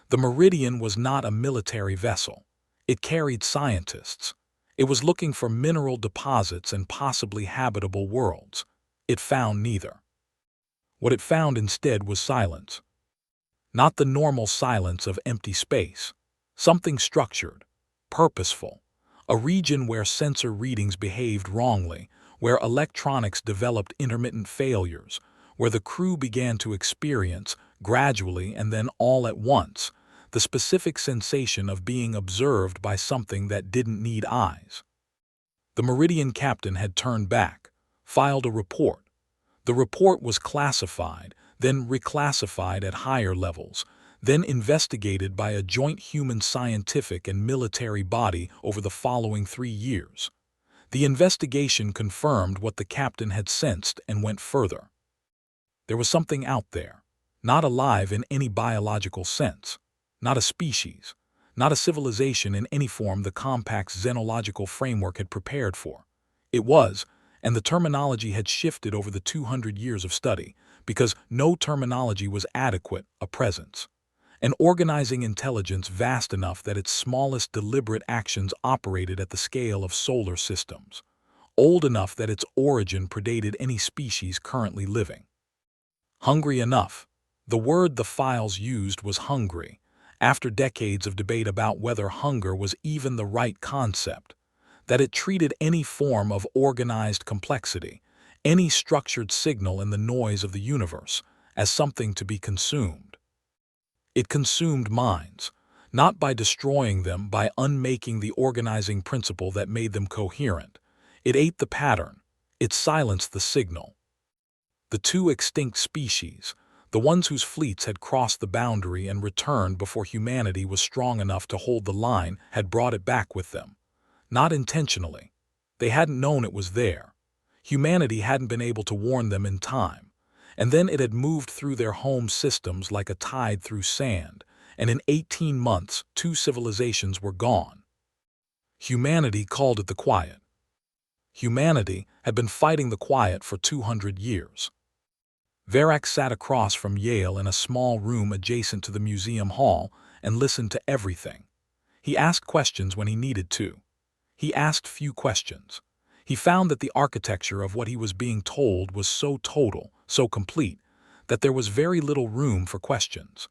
The Meridian was not a military vessel. It carried scientists. It was looking for mineral deposits and possibly habitable worlds. It found neither. What it found instead was silence. Not the normal silence of empty space. Something structured, purposeful. A region where sensor readings behaved wrongly, where electronics developed intermittent failures, where the crew began to experience, gradually and then all at once, the specific sensation of being observed by something that didn't need eyes. The Meridian captain had turned back, filed a report. The report was classified, then reclassified at higher levels, then investigated by a joint human scientific and military body over the following 3 years. The investigation confirmed what the captain had sensed and went further. There was something out there, not alive in any biological sense, not a species, not a civilization in any form the compact's xenological framework had prepared for. It was, and the terminology had shifted over the 200 years of study, because no terminology was adequate, a presence. An organizing intelligence vast enough that its smallest deliberate actions operated at the scale of solar systems, old enough that its origin predated any species currently living. Hungry enough. The word the files used was hungry, after decades of debate about whether hunger was even the right concept, that it treated any form of organized complexity, any structured signal in the noise of the universe, as something to be consumed. It consumed minds, not by destroying them, by unmaking the organizing principle that made them coherent. It ate the pattern. It silenced the signal. The two extinct species, the ones whose fleets had crossed the boundary and returned before humanity was strong enough to hold the line, had brought it back with them. Not intentionally. They hadn't known it was there. Humanity hadn't been able to warn them in time. And then it had moved through their home systems like a tide through sand, and in 18 months 2 civilizations were gone. Humanity called it the quiet. Humanity had been fighting the quiet for 200 years. Verac sat across from Yale in a small room adjacent to the museum hall and listened to everything. He asked questions when he needed to. He asked few questions. He found that the architecture of what he was being told was so total, so complete, that there was very little room for questions,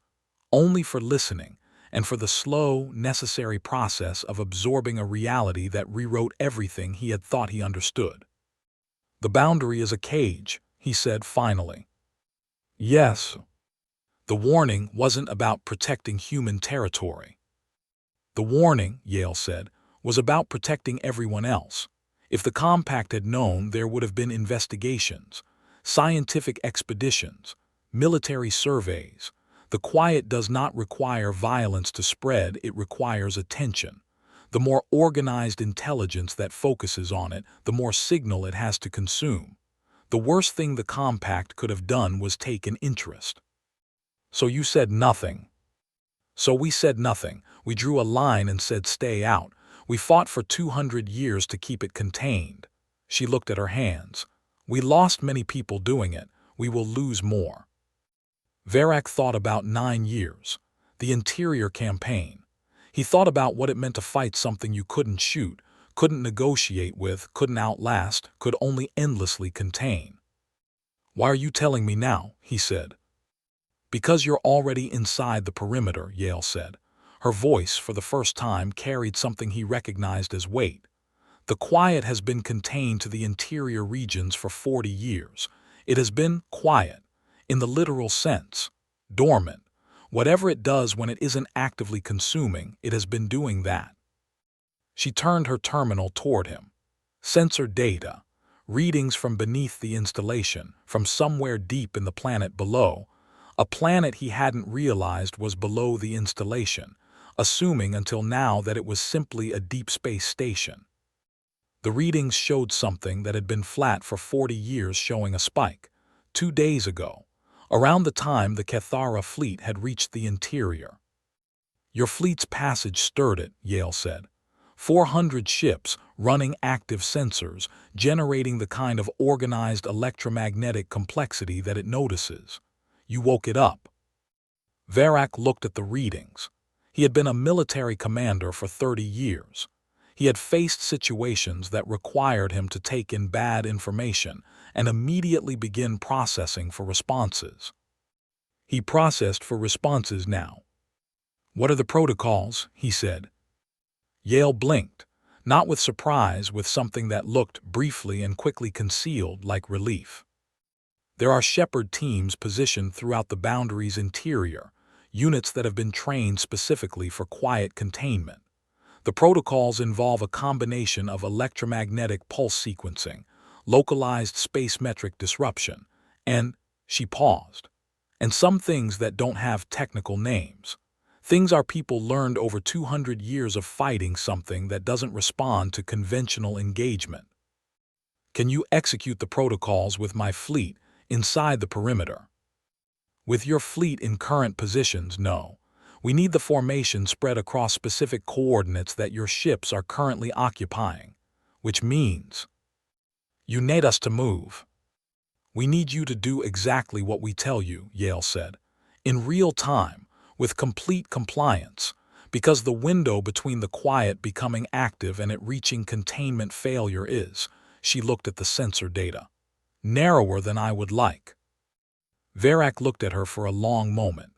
only for listening and for the slow, necessary process of absorbing a reality that rewrote everything he had thought he understood. "The boundary is a cage," he said finally. "Yes." The warning wasn't about protecting human territory. The warning, Yale said, was about protecting everyone else. If the compact had known, there would have been investigations, scientific expeditions, military surveys. The quiet does not require violence to spread, it requires attention. The more organized intelligence that focuses on it, the more signal it has to consume. The worst thing the compact could have done was take an interest. "So you said nothing." "So we said nothing. We drew a line and said stay out. We fought for 200 years to keep it contained." She looked at her hands. "We lost many people doing it. We will lose more." Verac thought about 9 years. The interior campaign. He thought about what it meant to fight something you couldn't shoot, couldn't negotiate with, couldn't outlast, could only endlessly contain. "Why are you telling me now?" he said. "Because you're already inside the perimeter," Yale said. Her voice, for the first time, carried something he recognized as weight. "The quiet has been contained to the interior regions for 40 years. It has been quiet, in the literal sense, dormant. Whatever it does when it isn't actively consuming, it has been doing that." She turned her terminal toward him. Sensor data, readings from beneath the installation, from somewhere deep in the planet below, a planet he hadn't realized was below the installation, assuming until now that it was simply a deep space station. The readings showed something that had been flat for 40 years, showing a spike. 2 days ago, around the time the Cathara fleet had reached the interior. "Your fleet's passage stirred it," Yale said. 400 ships, running active sensors, generating the kind of organized electromagnetic complexity that it notices. You woke it up. Verac looked at the readings. He had been a military commander for 30 years. He had faced situations that required him to take in bad information and immediately begin processing for responses. He processed for responses now. "What are the protocols?" he said. Yale blinked, not with surprise, with something that looked briefly and quickly concealed like relief. "There are shepherd teams positioned throughout the boundary's interior, units that have been trained specifically for quiet containment. The protocols involve a combination of electromagnetic pulse sequencing, localized space-metric disruption, and," she paused, and some things that don't have technical names. Things our people learned over 200 years of fighting something that doesn't respond to conventional engagement. Can you execute the protocols with my fleet inside the perimeter? With your fleet in current positions, no. We need the formation spread across specific coordinates that your ships are currently occupying, which means you need us to move. We need you to do exactly what we tell you, Yale said, in real time, with complete compliance, because the window between the quiet becoming active and it reaching containment failure is, she looked at the sensor data, narrower than I would like. Verac looked at her for a long moment.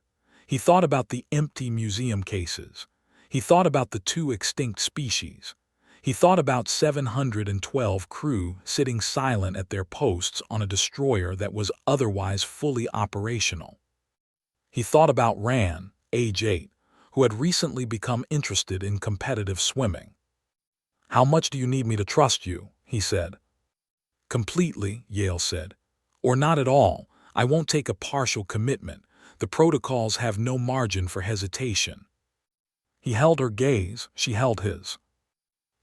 He thought about the empty museum cases. He thought about the 2 extinct species. He thought about 712 crew sitting silent at their posts on a destroyer that was otherwise fully operational. He thought about Ran, age 8, who had recently become interested in competitive swimming. "How much do you need me to trust you?" he said. "Completely," Yale said. "Or not at all. I won't take a partial commitment. The protocols have no margin for hesitation." He held her gaze, she held his.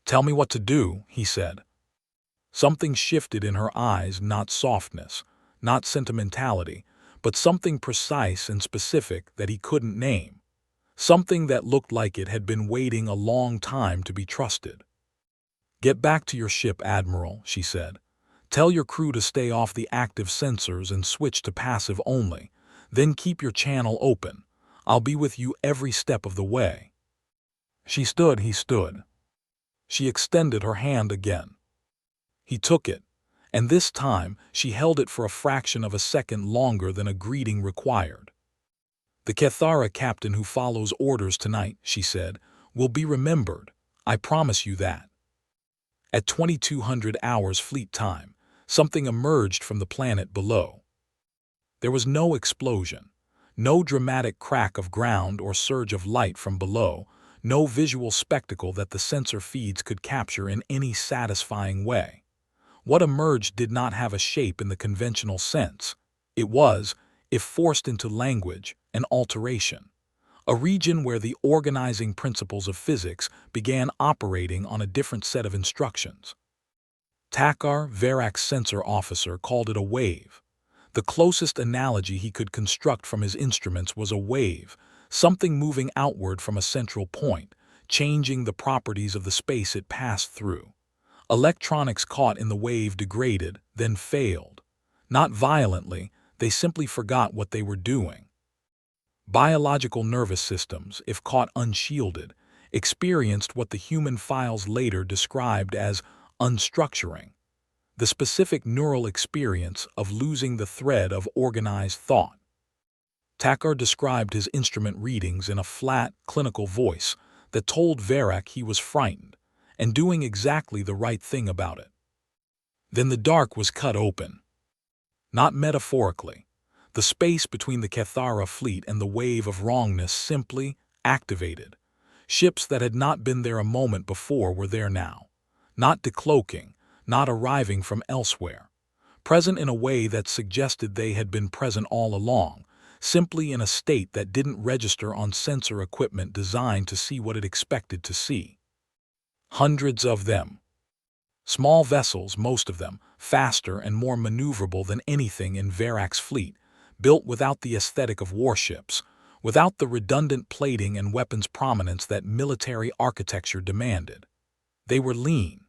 "Tell me what to do," he said. Something shifted in her eyes, not softness, not sentimentality, but something precise and specific that he couldn't name. Something that looked like it had been waiting a long time to be trusted. "Get back to your ship, Admiral," she said. "Tell your crew to stay off the active sensors and switch to passive only. Then keep your channel open. I'll be with you every step of the way." She stood, he stood. She extended her hand again. He took it, and this time she held it for a fraction of a second longer than a greeting required. "The Kethara captain who follows orders tonight," she said, "will be remembered. I promise you that." At 2200 hours fleet time, something emerged from the planet below. There was no explosion, no dramatic crack of ground or surge of light from below, no visual spectacle that the sensor feeds could capture in any satisfying way. What emerged did not have a shape in the conventional sense. It was, if forced into language, an alteration. A region where the organizing principles of physics began operating on a different set of instructions. Takar, Verac's sensor officer, called it a wave. The closest analogy he could construct from his instruments was a wave, something moving outward from a central point, changing the properties of the space it passed through. Electronics caught in the wave degraded, then failed. Not violently, they simply forgot what they were doing. Biological nervous systems, if caught unshielded, experienced what the human files later described as unstructuring, the specific neural experience of losing the thread of organized thought. Takar described his instrument readings in a flat, clinical voice that told Verac he was frightened and doing exactly the right thing about it. Then the dark was cut open. Not metaphorically. The space between the Kethara fleet and the wave of wrongness simply activated. Ships that had not been there a moment before were there now. Not decloaking, not arriving from elsewhere. Present in a way that suggested they had been present all along, simply in a state that didn't register on sensor equipment designed to see what it expected to see. Hundreds of them. Small vessels, most of them, faster and more maneuverable than anything in Verac's fleet, built without the aesthetic of warships, without the redundant plating and weapons prominence that military architecture demanded. They were lean.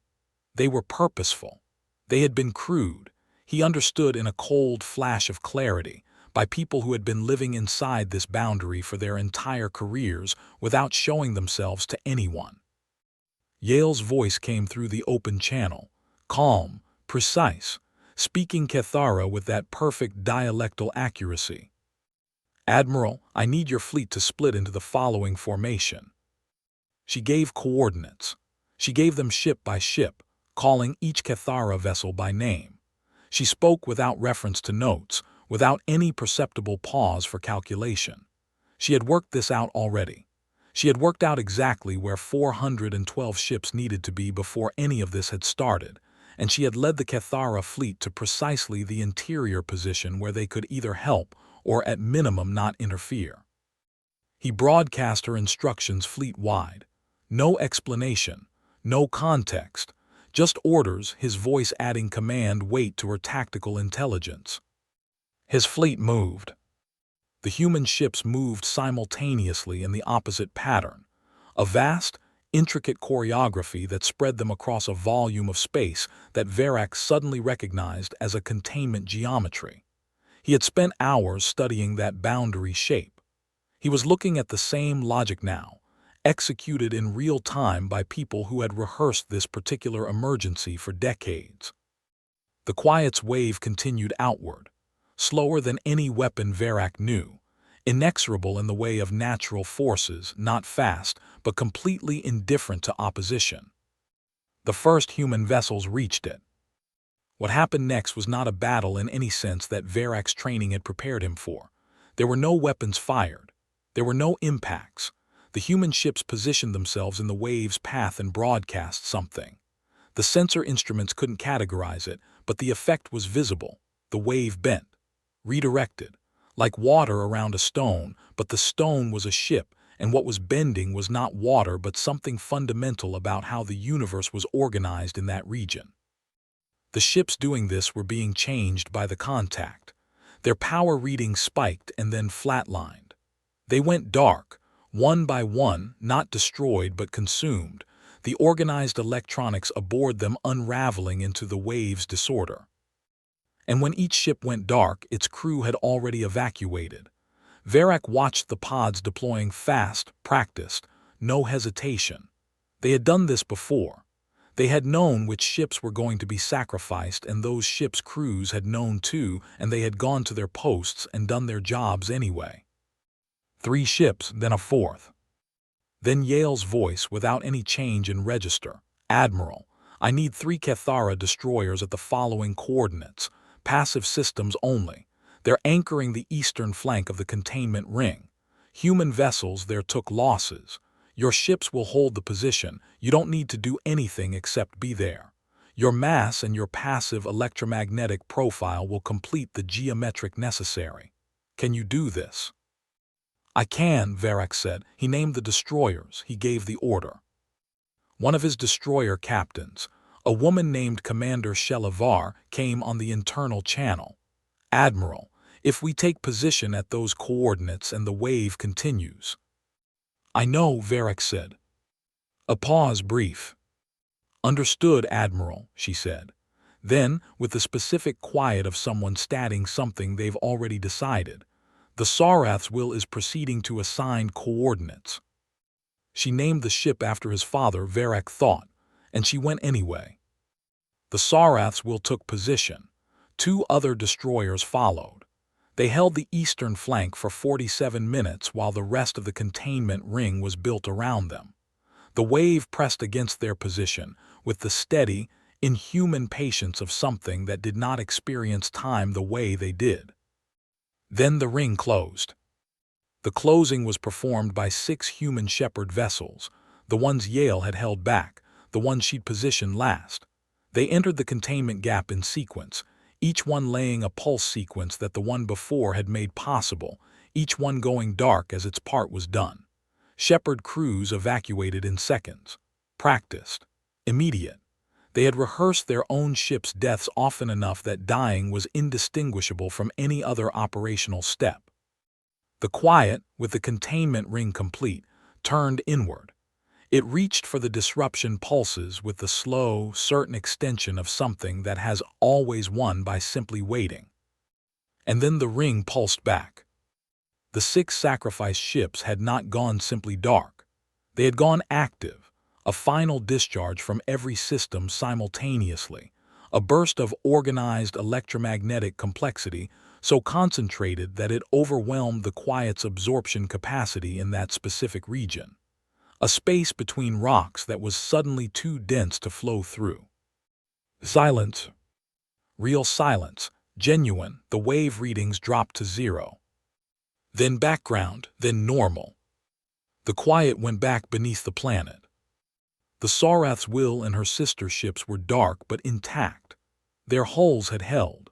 They were purposeful. They had been crewed, he understood in a cold flash of clarity, by people who had been living inside this boundary for their entire careers without showing themselves to anyone. Yale's voice came through the open channel, calm, precise, speaking Kethara with that perfect dialectal accuracy. "Admiral, I need your fleet to split into the following formation." She gave coordinates. She gave them ship by ship, calling each Kethara vessel by name. She spoke without reference to notes, without any perceptible pause for calculation. She had worked this out already. She had worked out exactly where 412 ships needed to be before any of this had started, and she had led the Kethara fleet to precisely the interior position where they could either help or at minimum not interfere. He broadcast her instructions fleet-wide. No explanation, no context, just orders, his voice adding command weight to her tactical intelligence. His fleet moved. The human ships moved simultaneously in the opposite pattern, a vast, intricate choreography that spread them across a volume of space that Verac suddenly recognized as a containment geometry. He had spent hours studying that boundary shape. He was looking at the same logic now, executed in real time by people who had rehearsed this particular emergency for decades. The Quiet's wave continued outward, slower than any weapon Verac knew, inexorable in the way of natural forces, not fast, but completely indifferent to opposition. The first human vessels reached it. What happened next was not a battle in any sense that Verac's training had prepared him for. There were no weapons fired. There were no impacts. The human ships positioned themselves in the wave's path and broadcast something. The sensor instruments couldn't categorize it, but the effect was visible. The wave bent, redirected, like water around a stone, but the stone was a ship, and what was bending was not water but something fundamental about how the universe was organized in that region. The ships doing this were being changed by the contact. Their power readings spiked and then flatlined. They went dark, one by one, not destroyed but consumed, the organized electronics aboard them unraveling into the wave's disorder. And when each ship went dark, its crew had already evacuated. Verac watched the pods deploying fast, practiced, no hesitation. They had done this before. They had known which ships were going to be sacrificed, and those ships' crews had known too, and they had gone to their posts and done their jobs anyway. 3 ships, then a 4th. Then Yale's voice, without any change in register. "Admiral, I need 3 Cathara destroyers at the following coordinates. Passive systems only. They're anchoring the eastern flank of the containment ring. Human vessels there took losses. Your ships will hold the position. You don't need to do anything except be there. Your mass and your passive electromagnetic profile will complete the geometric necessary. Can you do this?" "I can," Verac said. He named the destroyers. He gave the order. One of his destroyer captains, a woman named Commander Shelavar, came on the internal channel. "Admiral, if we take position at those coordinates and the wave continues." "I know," Verac said. A pause brief. "Understood, Admiral," she said. Then, with the specific quiet of someone stating something they've already decided, "The Sarath's will is proceeding to assigned coordinates." She named the ship after his father, Verac thought, and she went anyway. The Sarath's will took position. 2 other destroyers followed. They held the eastern flank for 47 minutes while the rest of the containment ring was built around them. The wave pressed against their position with the steady, inhuman patience of something that did not experience time the way they did. Then the ring closed. The closing was performed by 6 human shepherd vessels, the ones Yale had held back, the ones she'd positioned last. They entered the containment gap in sequence, each one laying a pulse sequence that the one before had made possible, each one going dark as its part was done. Shepherd crews evacuated in seconds. Practiced. Immediate. They had rehearsed their own ship's deaths often enough that dying was indistinguishable from any other operational step. The Quiet, with the containment ring complete, turned inward. It reached for the disruption pulses with the slow, certain extension of something that has always won by simply waiting. And then the ring pulsed back. The 6 sacrificed ships had not gone simply dark. They had gone active, a final discharge from every system simultaneously, a burst of organized electromagnetic complexity so concentrated that it overwhelmed the Quiet's absorption capacity in that specific region. A space between rocks that was suddenly too dense to flow through. Silence. Real silence. Genuine. The wave readings dropped to 0. Then background, then normal. The Quiet went back beneath the planet. The Sarath's will and her sister ships were dark but intact. Their hulls had held.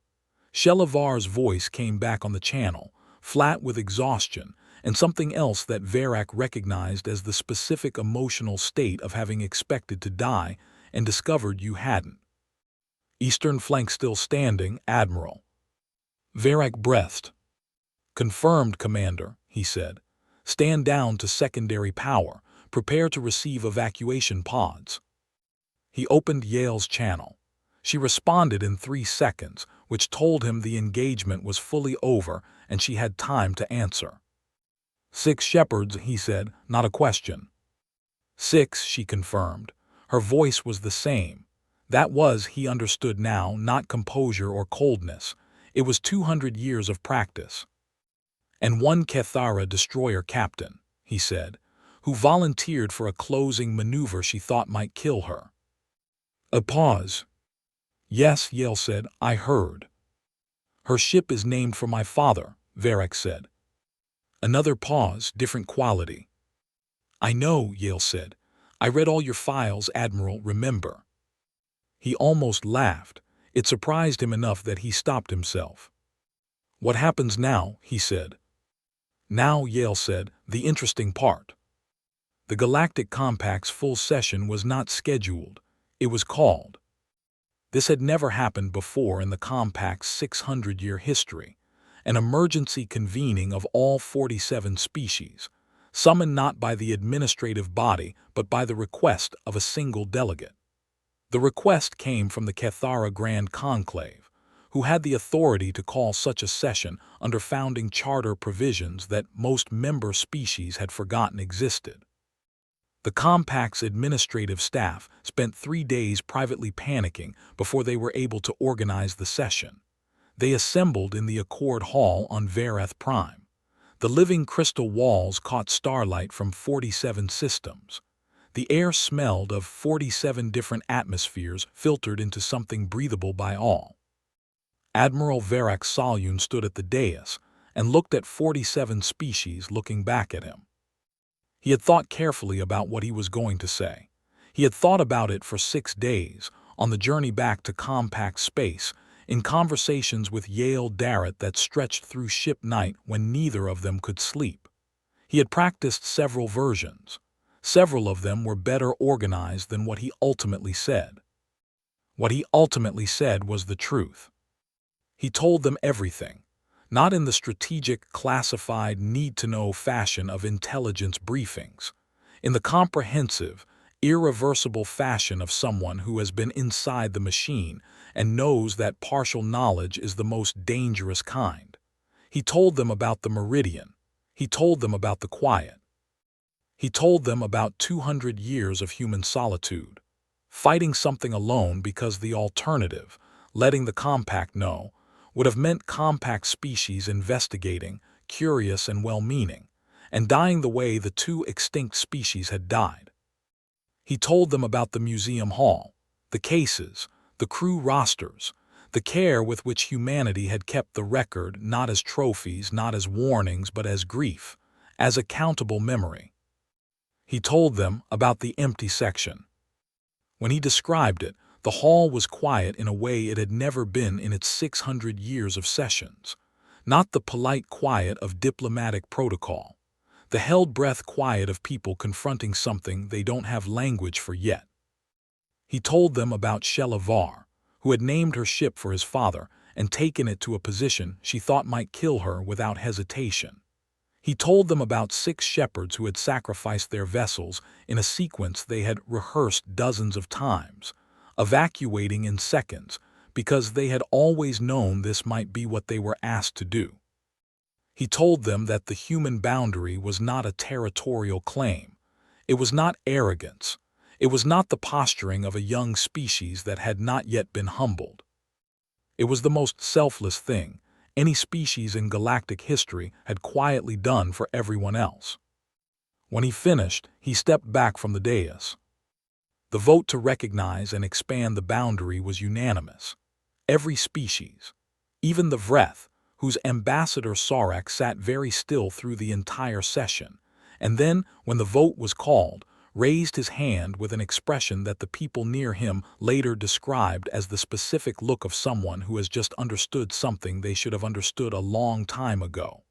Shelavar's voice came back on the channel, flat with exhaustion, and something else that Verac recognized as the specific emotional state of having expected to die and discovered you hadn't. Eastern flank still standing, Admiral. Verac breathed. Confirmed, Commander, he said. Stand down to secondary power. Prepare to receive evacuation pods. He opened Yale's channel. She responded in 3 seconds, which told him the engagement was fully over and she had time to answer. 6 Shepards, he said, not a question. 6, she confirmed. Her voice was the same. That was, he understood now, not composure or coldness. It was 200 years of practice. And 1 Kethara destroyer captain, he said, who volunteered for a closing maneuver she thought might kill her. A pause. Yes, Yale said, I heard. Her ship is named for my father, Verac said. Another pause, different quality. I know, Yale said. I read all your files, Admiral, remember. He almost laughed. It surprised him enough that he stopped himself. What happens now, he said. Now, Yale said, the interesting part. The Galactic Compact's full session was not scheduled. It was called. This had never happened before in the Compact's 600-year history. An emergency convening of all 47 species, summoned not by the administrative body but by the request of a single delegate. The request came from the Kethara Grand Conclave, who had the authority to call such a session under founding charter provisions that most member species had forgotten existed. The Compact's administrative staff spent 3 days privately panicking before they were able to organize the session. They assembled in the Accord Hall on Verath Prime. The living crystal walls caught starlight from 47 systems. The air smelled of 47 different atmospheres filtered into something breathable by all. Admiral Verac Salyun stood at the dais and looked at 47 species looking back at him. He had thought carefully about what he was going to say. He had thought about it for 6 days, on the journey back to compact space, in conversations with Yale Darrett that stretched through ship night when neither of them could sleep. He had practiced several versions. Several of them were better organized than what he ultimately said. What he ultimately said was the truth. He told them everything, not in the strategic, classified, need-to-know fashion of intelligence briefings, in the comprehensive, irreversible fashion of someone who has been inside the machine and knows that partial knowledge is the most dangerous kind. He told them about the meridian. He told them about the quiet. He told them about 200 years of human solitude, fighting something alone because the alternative, letting the compact know, would have meant compact species investigating, curious and well-meaning, and dying the way the 2 extinct species had died. He told them about the museum hall, the cases, the crew rosters, the care with which humanity had kept the record not as trophies, not as warnings, but as grief, as accountable memory. He told them about the empty section. When he described it, the hall was quiet in a way it had never been in its 600 years of sessions. Not the polite quiet of diplomatic protocol, the held-breath quiet of people confronting something they don't have language for yet. He told them about Shelavar, who had named her ship for his father and taken it to a position she thought might kill her without hesitation. He told them about 6 shepherds who had sacrificed their vessels in a sequence they had rehearsed dozens of times, evacuating in seconds because they had always known this might be what they were asked to do. He told them that the human boundary was not a territorial claim. It was not arrogance. It was not the posturing of a young species that had not yet been humbled. It was the most selfless thing any species in galactic history had quietly done for everyone else. When he finished, he stepped back from the dais. The vote to recognize and expand the boundary was unanimous. Every species, even the Vreth, whose ambassador Sarek sat very still through the entire session, and then, when the vote was called, raised his hand with an expression that the people near him later described as the specific look of someone who has just understood something they should have understood a long time ago.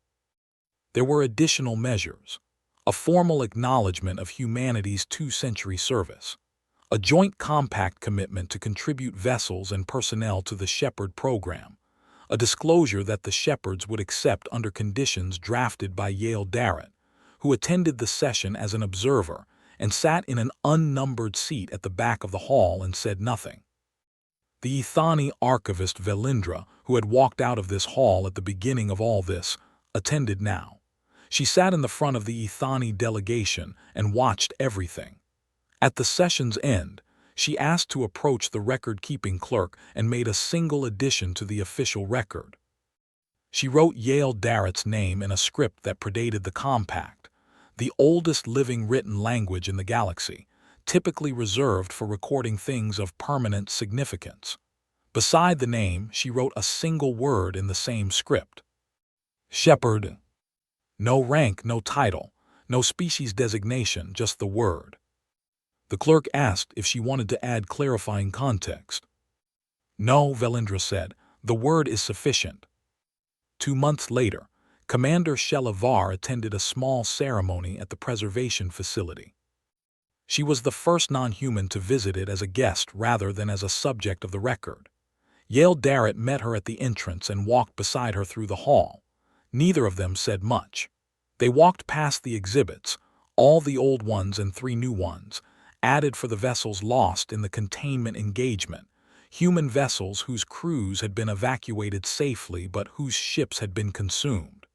There were additional measures: a formal acknowledgement of humanity's two-century service, a joint compact commitment to contribute vessels and personnel to the Shepherd program, a disclosure that the Shepherds would accept under conditions drafted by Yale Darrett, who attended the session as an observer and sat in an unnumbered seat at the back of the hall and said nothing. The Ethani archivist Velindra, who had walked out of this hall at the beginning of all this, attended now. She sat in the front of the Ethani delegation and watched everything. At the session's end, she asked to approach the record-keeping clerk and made a single addition to the official record. She wrote Yale Darrett's name in a script that predated the compact, the oldest living written language in the galaxy, typically reserved for recording things of permanent significance. Beside the name, she wrote a single word in the same script: Shepherd. No rank, no title, no species designation, just the word. The clerk asked if she wanted to add clarifying context. No, Velindra said, the word is sufficient. 2 months later, Commander Shelavar attended a small ceremony at the preservation facility. She was the first non-human to visit it as a guest rather than as a subject of the record. Yale Darrett met her at the entrance and walked beside her through the hall. Neither of them said much. They walked past the exhibits, all the old ones and 3 new ones, added for the vessels lost in the containment engagement, human vessels whose crews had been evacuated safely but whose ships had been consumed.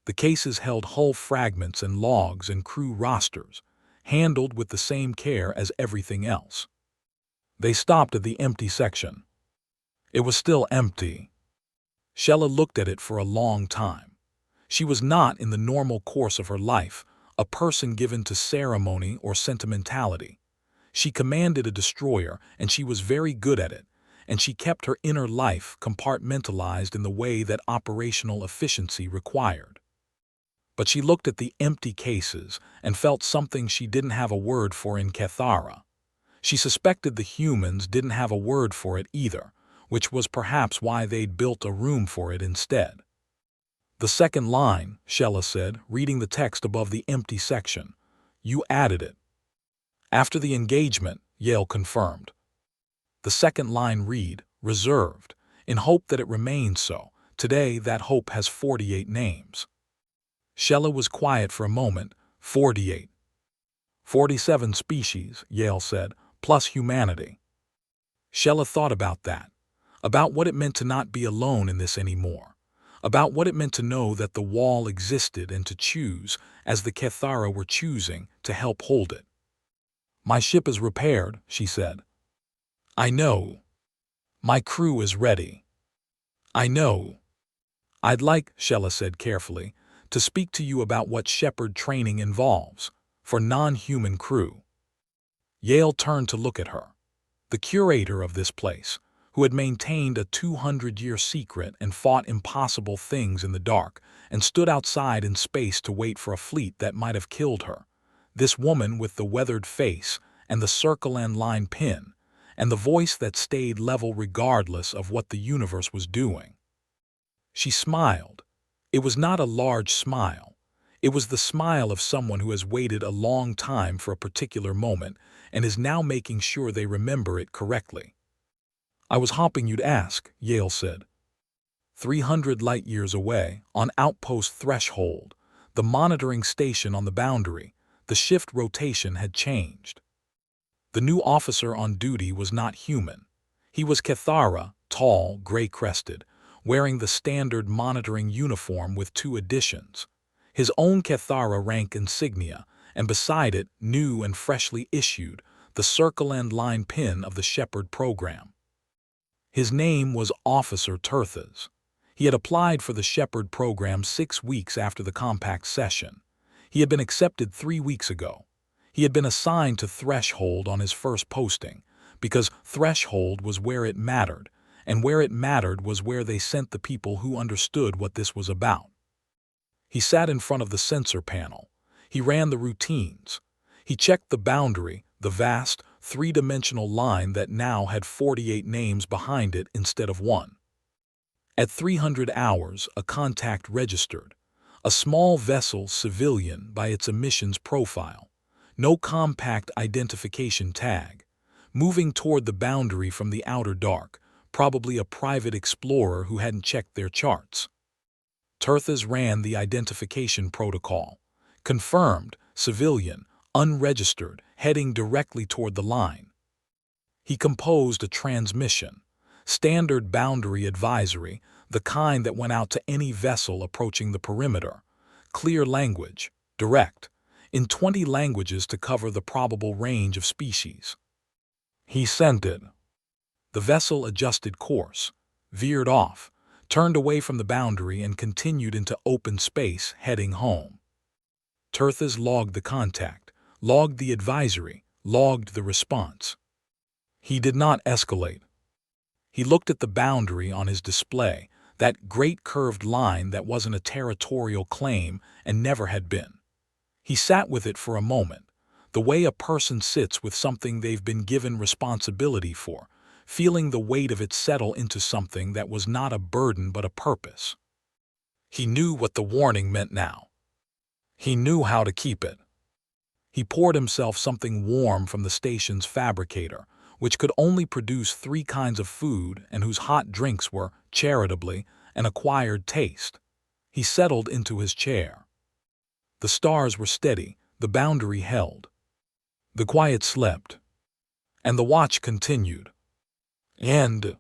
The cases held hull fragments and logs and crew rosters, handled with the same care as everything else. They stopped at the empty section. It was still empty. Shella looked at it for a long time. She was not, in the normal course of her life, a person given to ceremony or sentimentality. She commanded a destroyer, and she was very good at it, and she kept her inner life compartmentalized in the way that operational efficiency required. But she looked at the empty cases and felt something she didn't have a word for in Kethara. She suspected the humans didn't have a word for it either, which was perhaps why they'd built a room for it instead. The second line, Shella said, reading the text above the empty section. You added it. After the engagement, Yale confirmed. The second line read, reserved, in hope that it remains so. Today, that hope has 48 names. Shella was quiet for a moment. 48. 47 species, Yale said, plus humanity. Shella thought about that, about what it meant to not be alone in this anymore, about what it meant to know that the wall existed and to choose, as the Kethara were choosing, to help hold it. My ship is repaired, she said. I know. My crew is ready. I know. I'd like, Shella said carefully, to speak to you about what Shepherd training involves, for non-human crew. Yale turned to look at her. The curator of this place, who had maintained a 200-year secret and fought impossible things in the dark and stood outside in space to wait for a fleet that might have killed her. This woman with the weathered face and the circle and line pin, and the voice that stayed level regardless of what the universe was doing. She smiled. It was not a large smile. It was the smile of someone who has waited a long time for a particular moment and is now making sure they remember it correctly. I was hoping you'd ask, Yale said. 300 light-years away, on Outpost Threshold, the monitoring station on the boundary, the shift rotation had changed. The new officer on duty was not human. He was Kethara, tall, gray-crested, wearing the standard monitoring uniform with 2 additions. His own Kethara rank insignia, and beside it, new and freshly issued, the circle and line pin of the Shepherd program. His name was Officer Terthas. He had applied for the Shepherd program 6 weeks after the compact session. He had been accepted 3 weeks ago. He had been assigned to Threshold on his first posting, because Threshold was where it mattered, and where it mattered was where they sent the people who understood what this was about. He sat in front of the sensor panel. He ran the routines. He checked the boundary, the vast, 3-dimensional line that now had 48 names behind it instead of 1. At 300 hours, a contact registered. A small vessel, civilian by its emissions profile. No compact identification tag. Moving toward the boundary from the outer dark, probably a private explorer who hadn't checked their charts. Tirthas ran the identification protocol. Confirmed, civilian, unregistered, heading directly toward the line. He composed a transmission. Standard boundary advisory, the kind that went out to any vessel approaching the perimeter. Clear language, direct, in 20 languages to cover the probable range of species. He sent it. The vessel adjusted course, veered off, turned away from the boundary and continued into open space, heading home. Tirthas logged the contact, logged the advisory, logged the response. He did not escalate. He looked at the boundary on his display, that great curved line that wasn't a territorial claim and never had been. He sat with it for a moment, the way a person sits with something they've been given responsibility for, feeling the weight of it settle into something that was not a burden but a purpose. He knew what the warning meant now. He knew how to keep it. He poured himself something warm from the station's fabricator, which could only produce 3 kinds of food and whose hot drinks were, charitably, an acquired taste. He settled into his chair. The stars were steady, the boundary held. The quiet slept. And the watch continued. End.